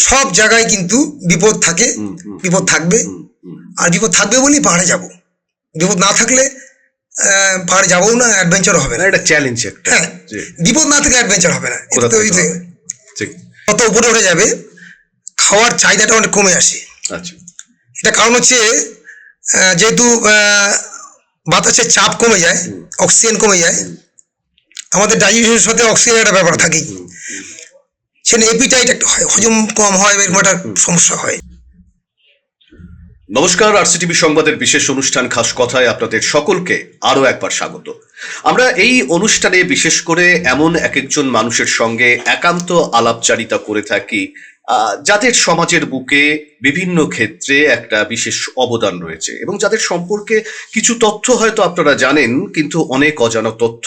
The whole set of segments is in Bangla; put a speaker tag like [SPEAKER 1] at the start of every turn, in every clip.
[SPEAKER 1] সব জায়গায় কিন্তু বিপদ থাকে, বিপদ থাকবে, আর বিপদ থাকবে বলেই পাহাড়ে যাব। বিপদ না থাকলে পাহাড়ে যাবও না, অ্যাডভেঞ্চার হবে না।
[SPEAKER 2] এটা চ্যালেঞ্জ একটা।
[SPEAKER 1] হ্যাঁ, বিপদ না থেকে অ্যাডভেঞ্চার হবে না।
[SPEAKER 2] ঠিক,
[SPEAKER 1] কত উপরে উঠে যাবে, খাওয়ার চাহিদাটা অনেক কমে আসে।
[SPEAKER 2] আচ্ছা,
[SPEAKER 1] এটা কারণ হচ্ছে যেহেতু বাতাসের চাপ কমে যায়, অক্সিজেন কমে যায়, আমাদের ডাইজেশনের সাথে অক্সিজেনের একটা ব্যাপার থাকেই, সেখানে এপিটাইট একটা হয়, হজম কম হয়, এরকম একটা সমস্যা হয়।
[SPEAKER 2] নমস্কার, আরসিটিভি সংবাদের বিশেষ অনুষ্ঠান খাস কথায় আপনাদের সকলকে আরো একবার স্বাগত। আমরা এই অনুষ্ঠানে বিশেষ করে এমন এক একজন মানুষের সঙ্গে একান্ত আলাপচারিতা করে থাকি যাদের সমাজের বুকে বিভিন্ন ক্ষেত্রে একটা বিশেষ অবদান রয়েছে এবং যাদের সম্পর্কে কিছু তথ্য হয়তো আপনারা জানেন, কিন্তু অনেক অজানা তথ্য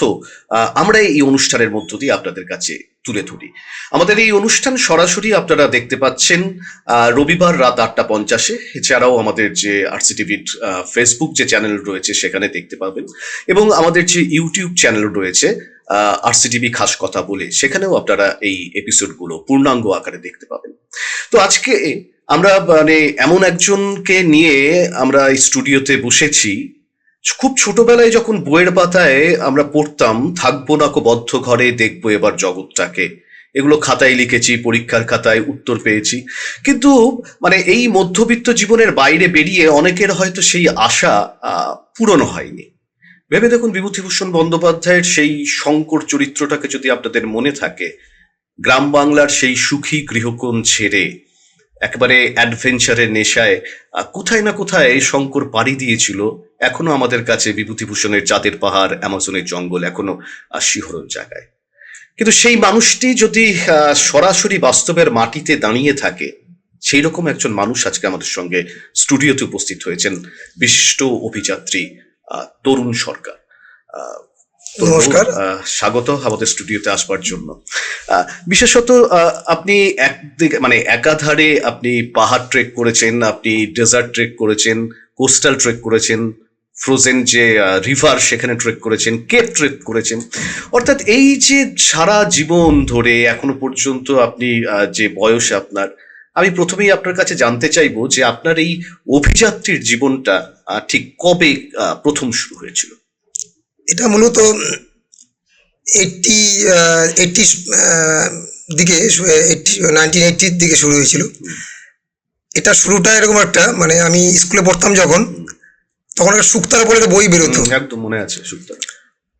[SPEAKER 2] আমরা এই অনুষ্ঠানের মধ্য দিয়ে আপনাদের কাছে তুলে ধরি। আমাদের এই অনুষ্ঠান সরাসরি আপনারা দেখতে পাচ্ছেন রবিবার রাত 8:50। এছাড়াও আমাদের যে আরসিটিভির ফেসবুক যে চ্যানেল রয়েছে সেখানে দেখতে পাবেন, এবং আমাদের যে ইউটিউব চ্যানেল রয়েছে আরসিটিভি খাস কথা বলে, সেখানেও আপনারা এই এপিসোডগুলো পূর্ণাঙ্গ আকারে দেখতে পাবেন। তো আজকে আমরা এমন একজনকে নিয়ে আমরা স্টুডিওতে বসেছি। খুব ছোটবেলায় যখন বইয়ের পাতায় আমরা পড়তাম, থাকবো না কো বদ্ধ ঘরে, দেখবো এবার জগৎটাকে, এগুলো খাতায় লিখেছি, পরীক্ষার খাতায় উত্তর পেয়েছি, কিন্তু এই মধ্যবিত্ত জীবনের বাইরে বেরিয়ে অনেকের হয়তো সেই আশা পূরণ হয়নি। ভেবে দেখুন, বিভূতিভূষণ বন্দ্যোপাধ্যায়ের সেই শঙ্কর চরিত্রটাকে যদি আপনাদের মনে থাকে, গ্রাম বাংলার সেই সুখী গৃহকোণ ছেড়ে একেবারে অ্যাডভেঞ্চারের নেশায় কোথায় না কোথায় শঙ্কর পাড়ি দিয়েছিল। এখনো আমাদের কাছে বিভূতিভূষণের চাঁদের পাহাড়, অ্যামাজনের জঙ্গল এখনো শিহরণ জায়গায়। কিন্তু সেই মানুষটি যদি সরাসরি বাস্তবের মাটিতে দাঁড়িয়ে থাকে, সেই রকম একজন মানুষ আজকে আমাদের সঙ্গে স্টুডিওতে উপস্থিত হয়েছেন, বিশিষ্ট অভিযাত্রী তরুণ সরকার।
[SPEAKER 1] নমস্কার,
[SPEAKER 2] স্বাগত আমাদের স্টুডিওতে আসবার জন্য। বিশেষত আপনি একদিকে একাধারে আপনি পাহাড় ট্রেক করেছেন, আপনি ডেজার্ট ট্রেক করেছেন, কোস্টাল ট্রেক করেছেন, ফ্রোজেন যে রিভার সেখানে ট্রেক করেছেন, কেপ ট্রেক করেছেন। অর্থাৎ এই যে সারা জীবন ধরে এখনো পর্যন্ত আপনি যে বয়স আপনার, আমি প্রথমেই আপনার কাছে জানতে চাইবো যে আপনার এই অভিযাত্রীর জীবনটা ঠিক কবে প্রথম শুরু হয়েছিল?
[SPEAKER 1] এটা মূলত 1980 দিকে শুরু হয়েছিল। এটা শুরুটা এরকম একটা, আমি স্কুলে পড়তাম যখন, তখন একটা শুকতারা বলে বই বেরোতো,
[SPEAKER 2] একদম মনে আছে শুকতারা।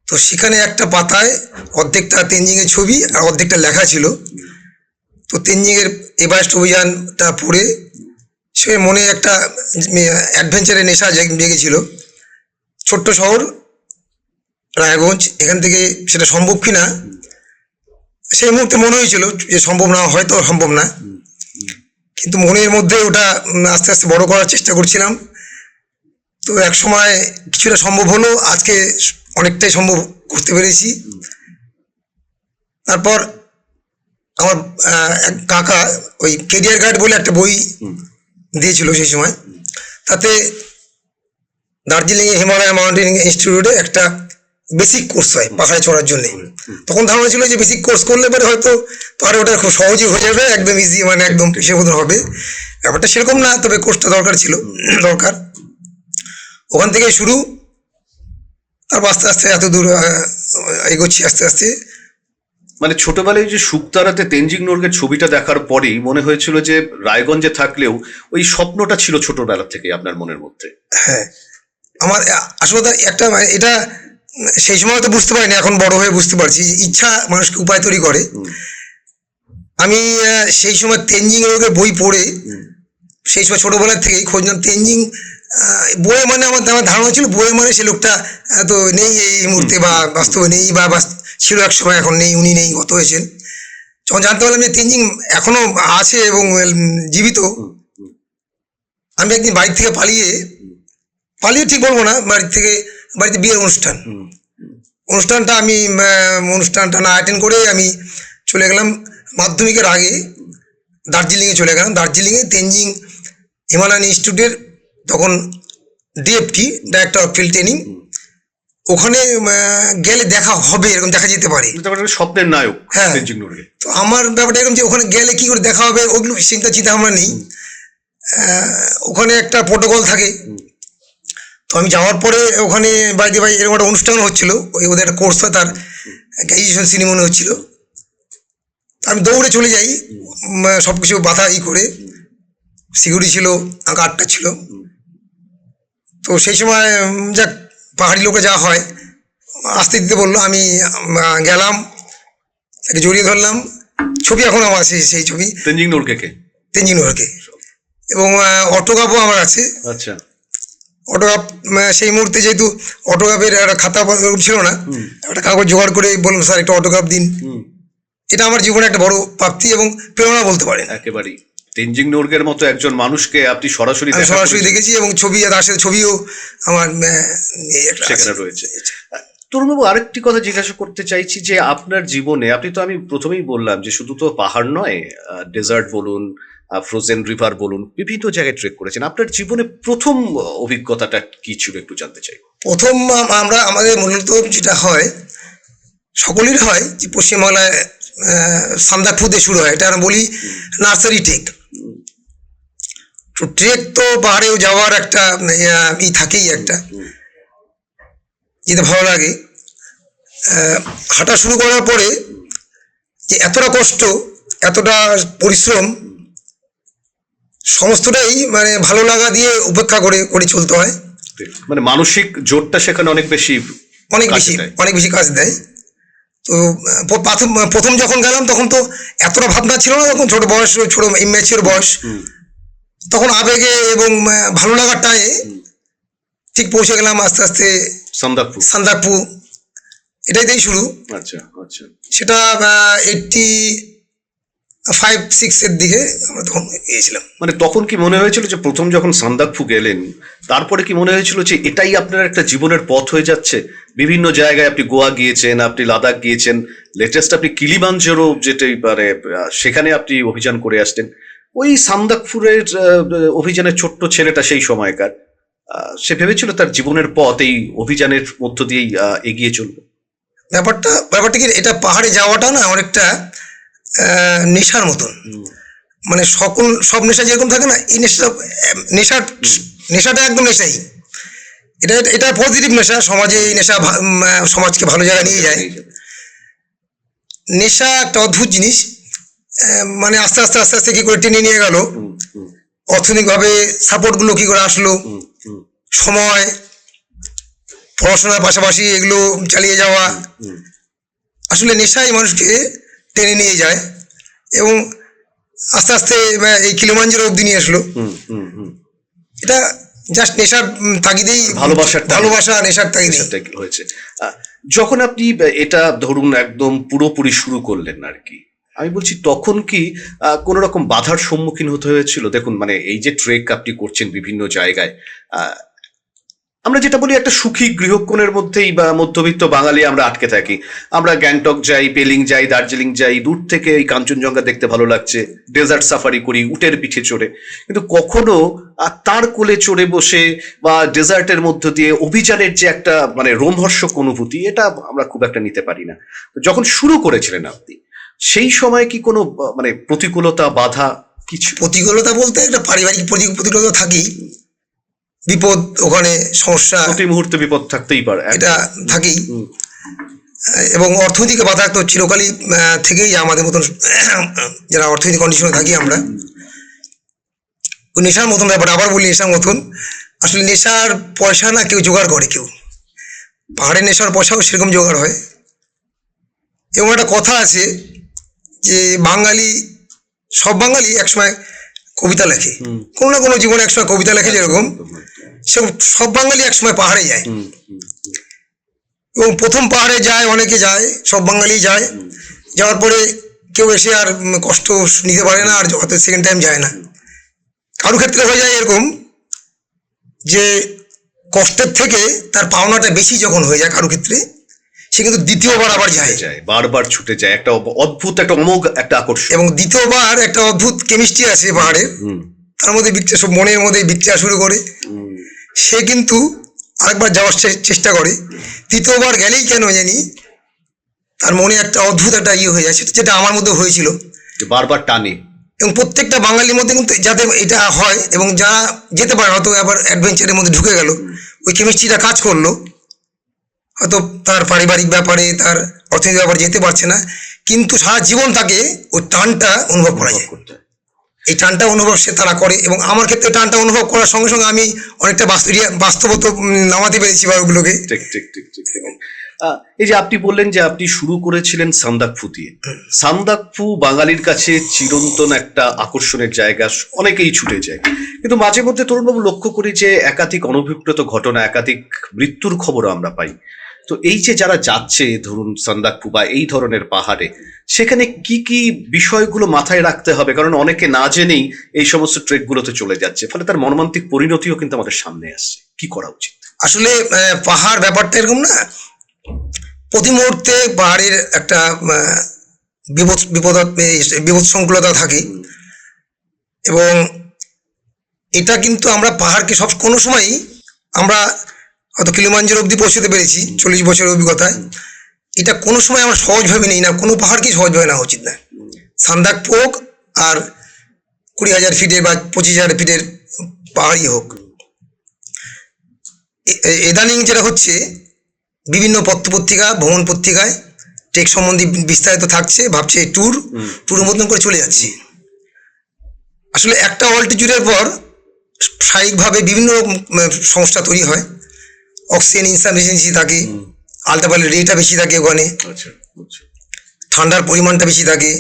[SPEAKER 1] তো সেখানে একটা পাতায় অর্ধেকটা তেনজিং এর ছবি আর অর্ধেকটা লেখা ছিল। তো তেনজিং এর এভারেস্ট অভিযানটা পড়ে সে মনে একটা অ্যাডভেঞ্চারের নেশা জেগেছিল। ছোট্ট শহর রায়গঞ্জ, এখান থেকে সেটা সম্ভব কিনা সেই মুহূর্তে মনে হয়েছিল যে সম্ভব না, হয়তো সম্ভব না, কিন্তু মনের মধ্যে ওটা আস্তে আস্তে বড় করার চেষ্টা করছিলাম। তো এক সময় কিছুটা সম্ভব হলো, আজকে অনেকটাই সম্ভব করতে পেরেছি। তারপর আমার এক কাকা ওই কেরিয়ার গাইড বলে একটা বই দিয়েছিল সেই সময়, তাতে দার্জিলিংয়ে হিমালয় মাউন্টেনিং ইনস্টিটিউটে একটা বেসিক কোর্স হয় পাহাড়ে চড়ার জন্য। তখন ধারণা ছিল যে বেসিক কোর্স করলে পরে হয়তো পাহাড়ে ওটা খুব সহজেই হয়ে যাবে, একদম ইজি, একদম সে মতন হবে। ব্যাপারটা সেরকম না, তবে কোর্সটা দরকার ছিল, দরকার। ওখান থেকে শুরু, তারপর আস্তে আস্তে এত দূর এগোচ্ছি আস্তে আস্তে।
[SPEAKER 2] ছোটবেলায় যে শুকতারাতে তেনজিং নোরগের ছবিটা দেখার পরেই মনে হয়েছিল যে রায়গঞ্জে থাকলেও ওই স্বপ্নটা ছিল ছোটবেলা থেকে আপনার মনের মধ্যে।
[SPEAKER 1] হ্যাঁ, আমার আসলে একটা এটা সেই সময় তো বুঝতে পারিনি, এখন বড় হয়ে বুঝতে পারছি যে ইচ্ছা মানুষকে উপায় তৈরি করে। আমি সেই সময় তেনজিং নোরগের বই পড়ে সেই সময় ছোটবেলার থেকেই খোঁজ নিলাম তেনজিং বইয়ে, আমার ধারণা ছিল বইয়ে সে লোকটা তো নেই এই মুহূর্তে, বা বাস্তবে নেই, বা ছিল এক সময়, এখন নেই, উনি নেই, গত হয়েছেন। যখন জানতে পারলাম যে তেনজিং এখনো আছে এবং জীবিত, আমি একদিন বাড়ি থেকে পালিয়ে ঠিক বলবো না, বাড়িতে বিয়ের অনুষ্ঠানটা আমি অনুষ্ঠানটা না অ্যাটেন্ড করে আমি চলে গেলাম মাধ্যমিকের আগে দার্জিলিংয়ে চলে গেলাম। দার্জিলিংয়ে তেনজিং হিমালয়ান ইনস্টিটিউটের তখন DFT, director of field training, ওখানে গেলে দেখা হবে, এরকম দেখা যেতে পারে।
[SPEAKER 2] স্বপ্নের নায়ক
[SPEAKER 1] হ্যাঁ।
[SPEAKER 2] তেনজিং নরগে।
[SPEAKER 1] তো আমার ব্যাপারটা এরকম যে ওখানে গেলে কি করে দেখা হবে ওগুলো চিন্তা আমার নেই। ওখানে একটা প্রোটোকল থাকে। তো আমি যাওয়ার পরে ওখানে বাইরে এরকম একটা অনুষ্ঠান হচ্ছিল, ওই ওদের একটা কোর্স হয়, তার গ্র্যাজুয়েশন সিনেমনি হচ্ছিল। আমি দৌড়ে চলে যাই, সব কিছু বাধা করে, সিকিউরিটি ছিল, গার্ডটা ছিল। তো সেই সময় যাক পাহাড়ি লোকে যা হয় আসতে দিতে বললো, আমি গেলাম, তাকে জড়িয়ে ধরলাম। ছবি এখন আমার আছে, সেই ছবি
[SPEAKER 2] তেনজিং নরগে
[SPEAKER 1] তেনজিং নরগে। এবং অটোগ্রাফও আমার আছে।
[SPEAKER 2] আচ্ছা।
[SPEAKER 1] অটোগ্রাফ সেই মুহূর্তে যেহেতু অটোগ্রাফের একটা খাতা ছিল না, একটা কাগজ জোগাড় করে বললাম স্যার একটা অটোগ্রাফ দিন। এটা আমার জীবনে একটা বড় প্রাপ্তি এবং প্রেরণা বলতে পারেন।
[SPEAKER 2] একেবারেই তেনজিং নরগের মতো একজন মানুষকে আপনি সরাসরি
[SPEAKER 1] দেখেছি, এবং ছবি তার সাথে ছবিও আমার
[SPEAKER 2] সেখানে রয়েছে। তরুণবাবু, আরেকটি কথা জিজ্ঞাসা করতে চাইছি যে আপনার জীবনে আপনি তো, আমি প্রথমেই বললাম যে শুধু তো পাহাড় নয়, ডেজার্ট বলুন, ফ্রোজেন রিভার বলুন, বিভিন্ন জায়গায় ট্রেক করেছেন। আপনার জীবনে প্রথম অভিজ্ঞতাটা কি ছিল একটু জানতে চাই।
[SPEAKER 1] প্রথম আমাদের মূলত যেটা হয়, সকলের হয় যে পশ্চিমবাংলায় সান্দাকফু দিয়ে শুরু হয়, এটা আমরা বলি নার্সারি ট্রেক। তো ট্রেক তো পাহাড়েও যাওয়ার একটা থাকেই, একটা যেতে ভালো লাগে। হাঁটা শুরু করার পরে যে এতটা কষ্ট, এতটা পরিশ্রম, সমস্তটাই ভালো লাগা দিয়ে উপেক্ষা করে চলতে হয়।
[SPEAKER 2] মানসিক জোরটা সেখানে অনেক বেশি
[SPEAKER 1] কাজ দেয়। তো প্রথম যখন গেলাম তখন তো এতটা ভাবনা ছিল না, তখন ছোট বয়স, ছোট ইম্যাচিওর বয়স, তখন আবেগে এবং ভালো লাগাটায় ঠিক পৌঁছে গেলাম আস্তে আস্তে সান্দাকফু। এটাই শুরু।
[SPEAKER 2] আচ্ছা আচ্ছা।
[SPEAKER 1] সেটা 85-86 এর দিকে আমরা তখন গিয়েছিলাম।
[SPEAKER 2] তখন কি মনে হয়েছিল যে প্রথম যখন সান্দাকফু গেলেন, তারপরে কি মনে হয়েছিল যে এটাই আপনার একটা জীবনের পথ হয়ে যাচ্ছে? বিভিন্ন জায়গায় আপনি গোয়া গিয়েছেন, আপনি লাদাখ গিয়েছেন, লেটেস্ট আপনি কিলিমাঞ্জারো যেটাই সেখানে আপনি অভিযান করে আসতেন। ওই সান্দাকফুরের অভিযানের ছোট্ট ছেলেটা সেই সময়কার, সে ভেবেছিল তার জীবনের পথ এই অভিযানের মধ্য দিয়েই এগিয়ে চলবে।
[SPEAKER 1] ব্যাপারটা কি, এটা পাহাড়ে যাওয়াটা না অনেকটা নেশার মতন। সব নেশা যেরকম থাকে না, এই নেশাটা একদম নেশাই। এটা পজিটিভ নেশা। সমাজে এই নেশা সমাজকে ভালো জায়গায় নিয়ে যায়। নেশা একটা অদ্ভুত জিনিস। আস্তে আস্তে আস্তে আস্তে কি করে টেনে নিয়ে গেল, অর্থনৈতিকভাবে সাপোর্টগুলো কি করে আসলো, সময়, পড়াশোনার পাশাপাশি এগুলো চালিয়ে যাওয়া, আসলে নেশাই মানুষকে টেনে নিয়ে যায়। এবং আস্তে আস্তে এই কিলিমাঞ্জারো অবধি নিয়ে আসলো। এটা জাস্ট নেশার তাগিদেই, ভালোবাসা নেশার তাগিদেই
[SPEAKER 2] হয়েছে। যখন আপনি এটা ধরুন একদম পুরোপুরি শুরু করলেন আর কি, আমি বলছি তখন কি কোনো রকম বাধার সম্মুখীন হতে হয়েছিল? দেখুন এই যে ট্রেক আপনি করছেন বিভিন্ন জায়গায়, আমরা যেটা বলি একটা সুখী গৃহকোণের মধ্যেই বা মধ্যবিত্ত বাঙালি আমরা আটকে থাকি। আমরা গ্যাংটক যাই, পেলিং যাই, দার্জিলিং যাই, দূর থেকে এই কাঞ্চনজঙ্ঘা দেখতে ভালো লাগছে, ডেজার্ট সাফারি করি উটের পিঠে চড়ে, কিন্তু কখনো তার কোলে চড়ে বসে বা ডেজার্টের মধ্য দিয়ে অভিযানের যে একটা রোমহর্ষক অনুভূতি, এটা আমরা খুব একটা নিতে পারি না। যখন শুরু করেছিলেন আপনি, সেই সময় কি কোনো প্রতিকূলতা, বাধা কিছু?
[SPEAKER 1] প্রতিকূলতা বলতে একটা পারিবারিক প্রতিকূলতা থাকেই, বিপদ, ওখানে সমস্যা,
[SPEAKER 2] প্রতি মুহূর্তে বিপদ থাকতেই পারে,
[SPEAKER 1] এটা থাকেই। এবং অর্থনৈতিক বাধা তো চিরকালই থেকেই আমাদের মতন যারা অর্থনৈতিক কন্ডিশনে থাকি আমরা। ওই নেশার মতন ব্যাপার, আবার বলি নেশার মতন। আসলে নেশার পয়সা না কেউ জোগাড় করে, কেউ পাহাড়ের নেশার পয়সাও সেরকম জোগাড় হয়। এবং একটা কথা আছে যে সব বাঙালি একসময় কবিতা লেখে, কোনো না কোনো জীবনে একসময় কবিতা লেখে, যেরকম সব বাঙালি একসময় পাহাড়ে যায়। এবং প্রথম পাহাড়ে যায়, অনেকে যায়, সব বাঙালি যায়। যাওয়ার পরে কেউ এসে আর কষ্ট নিতে পারে না, আর হয়তো সেকেন্ড টাইম যায় না। কারো ক্ষেত্রে হয়ে যায় এরকম যে কষ্টের থেকে তার পাওনাটা বেশি যখন হয়ে যায় কারো ক্ষেত্রে, সে কিন্তু দ্বিতীয়বার আবার যায়,
[SPEAKER 2] বারবার ছুটে যায়, একটা অদ্ভুত একটা অমোঘ একটা আকর্ষণ।
[SPEAKER 1] এবং দ্বিতীয়বার একটা অদ্ভুত কেমিস্ট্রি আছে পাহাড়ের, তার মধ্যে সব মনের মধ্যে বিক্রিয়া শুরু করে। সে কিন্তু আরেকবার যাওয়ার চেষ্টা করে, তৃতীয়বার গেলেই কেন জানি তার মনে একটা অদ্ভুত একটা ইয়ে হয়ে যায়, যেটা আমার মধ্যে হয়েছিল।
[SPEAKER 2] যে বারবার টানে।
[SPEAKER 1] এবং প্রত্যেকটা বাঙালির মধ্যে কিন্তু যাতে এটা হয়, এবং যারা যেতে পারে হয়তো আবার অ্যাডভেঞ্চারের মধ্যে ঢুকে গেল, ওই কেমিস্ট্রিটা কাজ করলো, হয়তো তার পারিবারিক ব্যাপারে, তার অর্থনৈতিক ব্যাপারে যেতে পারছে না, কিন্তু সারা জীবন তাকে ওই টানটা অনুভব করা যায়।
[SPEAKER 2] করতে হয়।
[SPEAKER 1] এই টানটা অনুভব সে তারা করে, এবং আমার ক্ষেত্রে টানটা অনুভব করার সঙ্গে সঙ্গে আমি অনেকটা বাস্তবত নামাতে পেরেছি বা ওগুলোকে।
[SPEAKER 2] ঠিক ঠিক ঠিক ঠিক ঠিক। এই যে আপনি বললেন যে আপনি শুরু করেছিলেন সান্দাকফু দিয়ে। সান্দাকফু বাঙালির কাছে চিরন্তন একটা আকর্ষণের জায়গা, অনেকেই ছুটে যায়, কিন্তু মাঝে মধ্যে তরুণবাবু লক্ষ্য করি যে একাধিক অনভিপ্রেত ঘটনা, একাধিক মৃত্যুর খবরও আমরা পাই। তো এই যে যারা যাচ্ছে ধরুন সান্দাকফু বা এই ধরনের পাহাড়ে, সেখানে কি কি বিষয়গুলো মাথায় রাখতে হবে? কারণ অনেকে না জেনেই এই সমস্ত ট্রেকগুলোতে চলে যাচ্ছে, ফলে তার মর্মান্তিক পরিণতিও কিন্তু আমাদের সামনে আসছে। কি করা উচিত?
[SPEAKER 1] আসলে পাহাড় ব্যাপারটা এরকম না, প্রতি মুহূর্তে পাহাড়ের একটা বিপদ সংকুলতা থাকে, এবং এটা কিন্তু আমরা পাহাড়কে কোনো সময়ই আমরা হয়তো কিলিমাঞ্জারো অব্দি পৌঁছতে পেরেছি 40 বছরের অভিজ্ঞতায়, এটা কোনো সময় আমরা সহজভাবে নেই না, কোনো পাহাড়কেই সহজভাবে নেওয়া উচিত না। সান্দাকফু হোক আর 20,000 ফিটের বা 25,000 ফিটের পাহাড়ই হোক, ইদানিং যেটা হচ্ছে, বিভিন্ন পত্রপত্রিকা, ভ্রমণ পত্রিকায় ট্রেক সম্বন্ধে বিস্তারিত থাকছে, ভাবছে ট্যুরের মতন করে চলে যাচ্ছে। আসলে একটা অল্টিটিউডের পর শারীরিকভাবে বিভিন্ন সমস্যা তৈরি হয়, অক্সিজেন ইনসাফিসিয়েন্সি থাকে, আলট্রাভায়োলেট রেটা বেশি থাকে ওখানে, ঠান্ডার পরিমাণটা বেশি থাকে।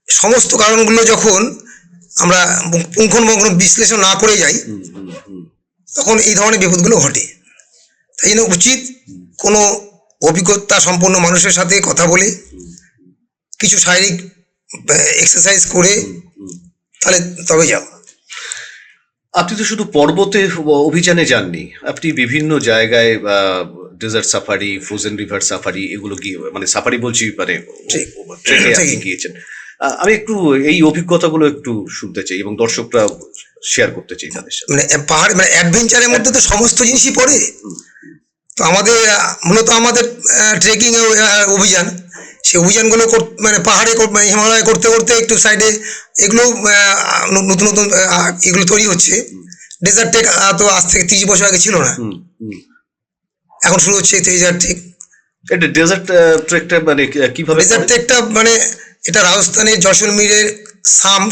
[SPEAKER 1] সমস্ত কারণগুলো যখন আমরা পুঙ্খানুপুঙ্খ বিশ্লেষণ না করে যাই, তখন এই ধরনের বিপদগুলো ঘটে। তাই জন্য উচিত কোনো অভিজ্ঞতা সম্পন্ন মানুষের সাথে কথা বলে, কিছু শারীরিক এক্সারসাইজ করে, তাহলে তবে যাও।
[SPEAKER 2] আপনি তো শুধু পর্বতে অভিযানে যাননি, আপনি বিভিন্ন জায়গায় desert safari, frozen river safari, এগুলো গিয়ে, মানে সাফারি বলছি, মানে ট্রেকে আপনি গিয়েছেন। আমি একটু এই অভিজ্ঞতাগুলো একটু শুনতে চাই এবং দর্শকরা শেয়ার করতে চাই তাদের সাথে।
[SPEAKER 1] মানে পাহাড়, মানে অ্যাডভেঞ্চারের মধ্যে তো সমস্ত জিনিসই পড়ে। তো আমাদের মূলত আমাদের ট্রেকিং অভিযান, সেই অভিযানগুলো মানে পাহাড়ে হিমালয়ে করতে করতে একটু সাইডে এগুলো নতুন নতুন এগুলো তৈরি হচ্ছে। ডেজার্ট ট্রেক তো আজ থেকে 30 বছর আগে ছিল না, এখন শুরু হচ্ছে ডেজার্ট ট্রেক।
[SPEAKER 2] এটা ডেজার্ট ট্রেকটা মানে কিভাবে?
[SPEAKER 1] ডেজার্ট ট্রেকটা মানে এটা রাজস্থানের জয়সলমীরের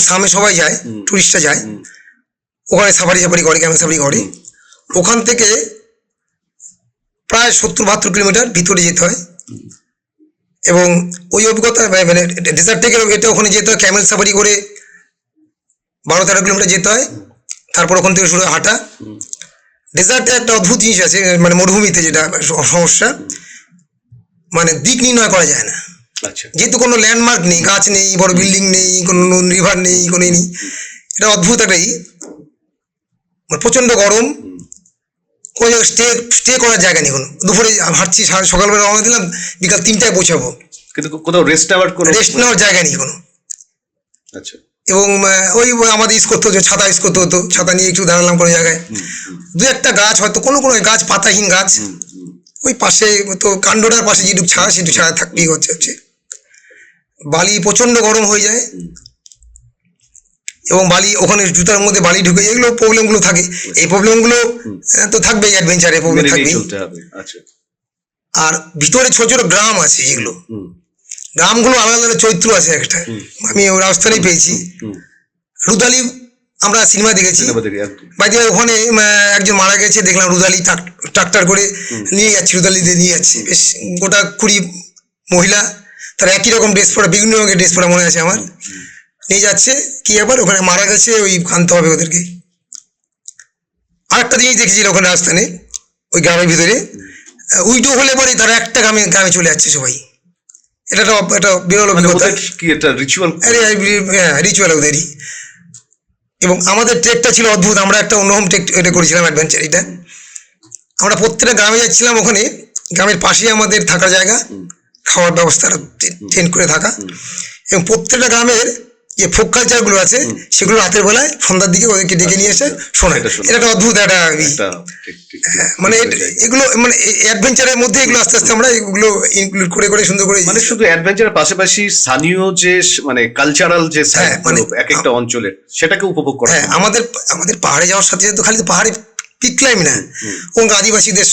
[SPEAKER 1] সামে সবাই যায়, টুরিস্টরা যায়, ওখানে সাফারি করে, ক্যামেল সাফারি করে। ওখান থেকে প্রায় 70-72 কিলোমিটার ভিতরে যেতে হয়, এবং ওই অভিজ্ঞতা মানে ডেজার্ট থেকে এটা ওখানে যেতে হয় ক্যামেল সাফারি করে 12-13 কিলোমিটার যেতে হয়, তারপর ওখান থেকে শুরু হয় হাঁটা। ডেজার্টে একটা অদ্ভুত জিনিস আছে, মানে মরুভূমিতে যেটা সমস্যা, মানে দিক নির্ণয় করা যায় না। যেহেতু কোনো ল্যান্ডমার্ক নেই, গাছ নেই, বড় বিল্ডিং নেই, কোনো রিভার নেই, কোনো নেই, এটা অদ্ভুত একটাই, প্রচন্ড গরম, কোনো স্টে করার জায়গা নেই। কোনো দুপুরে হাঁটছি, সকালবেলা রওনা দিলাম, বিকাল 3টায় পৌঁছাবো,
[SPEAKER 2] কিন্তু কোথাও রেস্ট
[SPEAKER 1] নেওয়ার জায়গা নেই কোনো।
[SPEAKER 2] আচ্ছা।
[SPEAKER 1] এবং ওই আমাদের ইউজ করতে হতো, ছাতা ইউজ করতে হতো, ছাতা নিয়ে একটু দাঁড়ালাম কোনো জায়গায়, দু একটা গাছ, হয়তো কোনো গাছ পাতাহীন গাছ, ওই পাশে তো কাণ্ডটার পাশে যেটুকু ছাড়া সেটুকু ছাড়া থাকতেই হচ্ছে। বালি প্রচন্ড গরম হয়ে যায়, এবং বালি ওখানে জুতার মধ্যে বালি ঢুকে, এগুলো প্রবলেমগুলো থাকে। এই প্রবলেমগুলো তো থাকবেই, অ্যাডভেঞ্চারে প্রবলেম থাকবেই। আর ভিতরে ছোট ছোট গ্রাম আছে, যেগুলো গ্রামগুলো আলাদা আলাদা চরিত্র আছে একটা, আমি রাজস্থানেই পেয়েছি। রুদালি আমরা সিনেমা দেখেছি, বাইরে ওখানে একজন মারা গেছে, দেখলাম রুদালি ট্রাক্টর করে নিয়ে যাচ্ছে, রুদালিতে নিয়ে যাচ্ছে, বেশ গোটা 20 মহিলা, তারা একই রকম ড্রেস পরা, বিভিন্ন রঙের ড্রেস পরা মনে আছে আমার, নিয়ে যাচ্ছে। কি ব্যাপার, ওখানে মারা গেছে, ওই আনতে হবে ওদেরকে। আরেকটা জিনিস দেখেছি ওখানে রাজস্থানে, ওই গ্রামের ভিতরে উইডো হলে পরে তারা একটা গ্রামে চলে যাচ্ছে সবাই। এটা একটা বিরল অভিজ্ঞতা, রিচুয়াল ওদেরই। এবং আমাদের ট্রেকটা ছিল অদ্ভুত, আমরা একটা অন্যরকম ট্রেক এটা করেছিলাম, অ্যাডভেঞ্চার। এটা আমরা প্রত্যেকটা গ্রামে যাচ্ছিলাম, ওখানে গ্রামের পাশেই আমাদের থাকার জায়গা, খাওয়ার ব্যবস্থা, টেন্ট করে থাকা, এবং প্রত্যেকটা গ্রামের যে ফোক কালচার গুলো আছে সেগুলো রাতের বেলায় সন্ধ্যার দিকে ওদেরকে ডেকে নিয়ে এসে শোনায়।
[SPEAKER 2] এটা শোনায়।
[SPEAKER 1] এটা একটা অদ্ভুত একটা
[SPEAKER 2] একটা ঠিক,
[SPEAKER 1] মানে
[SPEAKER 2] ঠিক হয়ে যায়।
[SPEAKER 1] এগুলো মানে অ্যাডভেঞ্চারের মধ্যে এগুলো আস্তে আস্তে আমরা এগুলো ইনক্লুড করে করে সুন্দর করে
[SPEAKER 2] মানে শুধু অ্যাডভেঞ্চারের পাশাপাশি স্থানীয় যে মানে কালচারাল যে side
[SPEAKER 1] মানে
[SPEAKER 2] গুলো এক একটা অঞ্চলের সেটাকে উপভোগ করা
[SPEAKER 1] হ্যাঁ, আমাদের আমাদের পাহাড়ে যাওয়ার সাথে সাথে তো খালি তো পাহাড়ে পিক ক্লাইম না, ওখানে আদিবাসীদের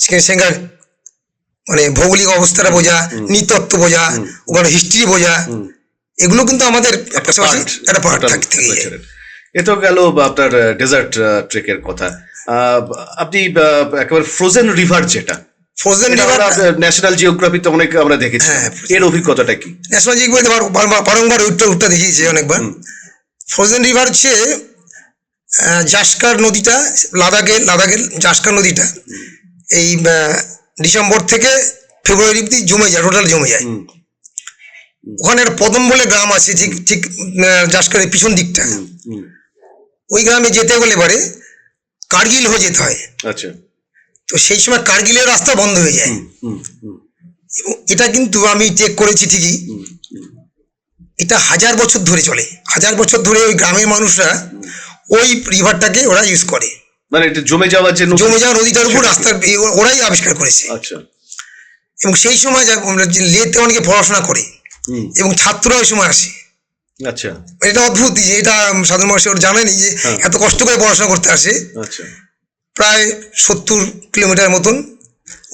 [SPEAKER 1] সেখানে মানে ভৌগোলিক অবস্থাটা বোঝা, নৃতত্ত্ব বোঝা, ওখানে হিস্ট্রি বোঝা, এগুলো কিন্তু আমাদের পাশাপাশি একটা পাহাড় থেকে যায়।
[SPEAKER 2] এ তো গেল আপনার ডেজার্ট ট্রেকের কথা। আপনি একেবারে ফ্রোজেন রিভার যেটা
[SPEAKER 1] ফ্রোজেন রিভার
[SPEAKER 2] ন্যাশনাল জিওগ্রাফিতে অনেক আমরা দেখেছি,
[SPEAKER 1] হ্যাঁ,
[SPEAKER 2] এর অভিজ্ঞতাটা কি?
[SPEAKER 1] ন্যাশনাল জিওগ্রাফিতে বারংবার উঠটা দেখিয়েছে অনেকবার। ফ্রোজেন রিভার হচ্ছে জাস্কার নদীটা, লাদাখের জাস্কার নদীটা এই ডিসেম্বর থেকে ফেব্রুয়ারি অব্দি জমে যায়, টোটাল জমে যায়। ওখানে একটা পদম বলে গ্রাম আছে, ঠিক ঠিক জাস্কারের পিছন দিকটা। ওই গ্রামে যেতে গেলে এবারে কার্গিল হয়ে যেতে হয়।
[SPEAKER 2] আচ্ছা।
[SPEAKER 1] তো সেই সময় কার্গিলের রাস্তা বন্ধ হয়ে যায়। এবং এটা কিন্তু আমি চেক করেছি ঠিকই, এটা 1000 বছর ধরে চলে। 1000 বছর ধরে ওই গ্রামের মানুষরা ওই রিভারটাকে ওরা ইউজ করে।
[SPEAKER 2] মানে এটা জমে যাওয়ার যে
[SPEAKER 1] জমে যাওয়া নদীটার উপর রাস্তার ওরাই আবিষ্কার করেছে।
[SPEAKER 2] আচ্ছা।
[SPEAKER 1] এবং সেই সময় লেতে অনেকে পড়াশোনা করে এবং ছাত্ররা ওই সময় আসে।
[SPEAKER 2] আচ্ছা।
[SPEAKER 1] এটা অদ্ভুত যে এটা সাধারণ মানুষ ওরা জানেনি যে এত কষ্ট করে পড়াশোনা করতে আসে।
[SPEAKER 2] আচ্ছা।
[SPEAKER 1] প্রায় 70 কিলোমিটার মতন